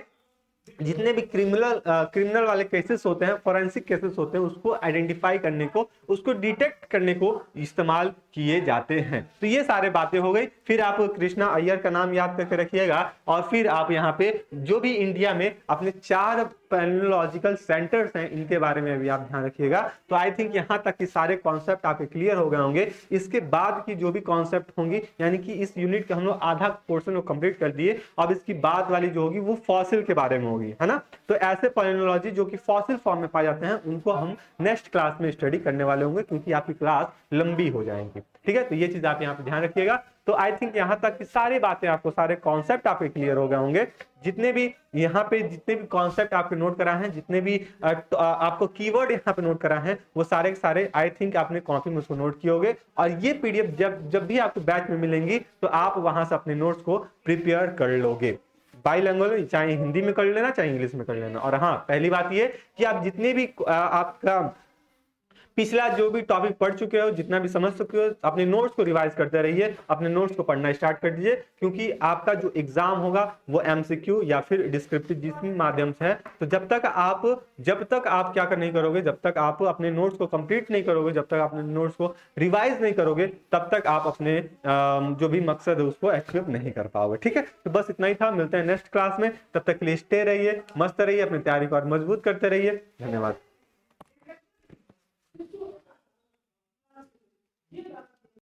जितने भी क्रिमिनल वाले केसेस होते हैं, फोरेंसिक केसेस होते हैं, उसको आइडेंटिफाई करने को, उसको डिटेक्ट करने को इस्तेमाल किए जाते हैं। तो ये सारे बातें हो गई। फिर आप कृष्णा अय्यर का नाम याद करके रखिएगा और फिर आप यहाँ पे जो भी इंडिया में अपने 4 पैलिनोलॉजिकल सेंटर्स हैं इनके बारे में भी आप ध्यान रखिएगा। तो आई थिंक यहाँ तक कि सारे कॉन्सेप्ट आपके क्लियर हो गए होंगे। इसके बाद की जो भी कॉन्सेप्ट होंगी, यानी कि इस यूनिट के हम लोग आधा पोर्शन को कंप्लीट कर दिए, अब इसकी बाद वाली जो होगी वो फॉसिल के बारे में होगी, है ना। तो ऐसे पैलिनोलॉजी जो कि फॉसिल फॉर्म में पाए जाते हैं उनको हम नेक्स्ट क्लास में स्टडी करने वाले होंगे, क्योंकि आपकी क्लास लंबी हो जाएंगी। ठीक है, तो ये चीज आप यहाँ पे ध्यान रखिएगा। तो आई थिंक यहाँ तक की सारी बातें आपको, सारे कॉन्सेप्ट आपके क्लियर हो गए होंगे। जितने भी यहाँ पे जितने भी कॉन्सेप्ट आपके नोट करा है, जितने भी आपको कीवर्ड यहाँ पे नोट करा है, वो सारे के सारे आई थिंक आपने कॉपी में उसको नोट किए होंगे। और ये पीडीएफ जब भी आपको बैच में मिलेंगी तो आप वहां से अपने नोट्स को प्रिपेयर कर लोगे, बाइलैंग्वेज, चाहे हिंदी में कर लेना चाहे इंग्लिश में कर लेना। और हाँ, पहली बात ये कि आप जितने भी आपका पिछला जो भी टॉपिक पढ़ चुके हो, जितना भी समझ चुके हो, अपने नोट्स को रिवाइज करते रहिए, अपने नोट्स को पढ़ना स्टार्ट कर दीजिए, क्योंकि आपका जो एग्जाम होगा वो एमसीक्यू या फिर डिस्क्रिप्टिव जिस माध्यम से है। तो जब तक आप क्या नहीं करोगे, जब तक आप अपने नोट्स को कंप्लीट नहीं करोगे, जब तक अपने नोट्स को रिवाइज नहीं करोगे, तब तक आप अपने जो भी मकसद है उसको अचीव नहीं कर पाओगे। ठीक है, तो बस इतना ही था। मिलते हैं नेक्स्ट क्लास में, तब तक के लिए स्टे रहिए, मस्त रहिए, अपनी तैयारी को और मजबूत करते रहिए। धन्यवाद।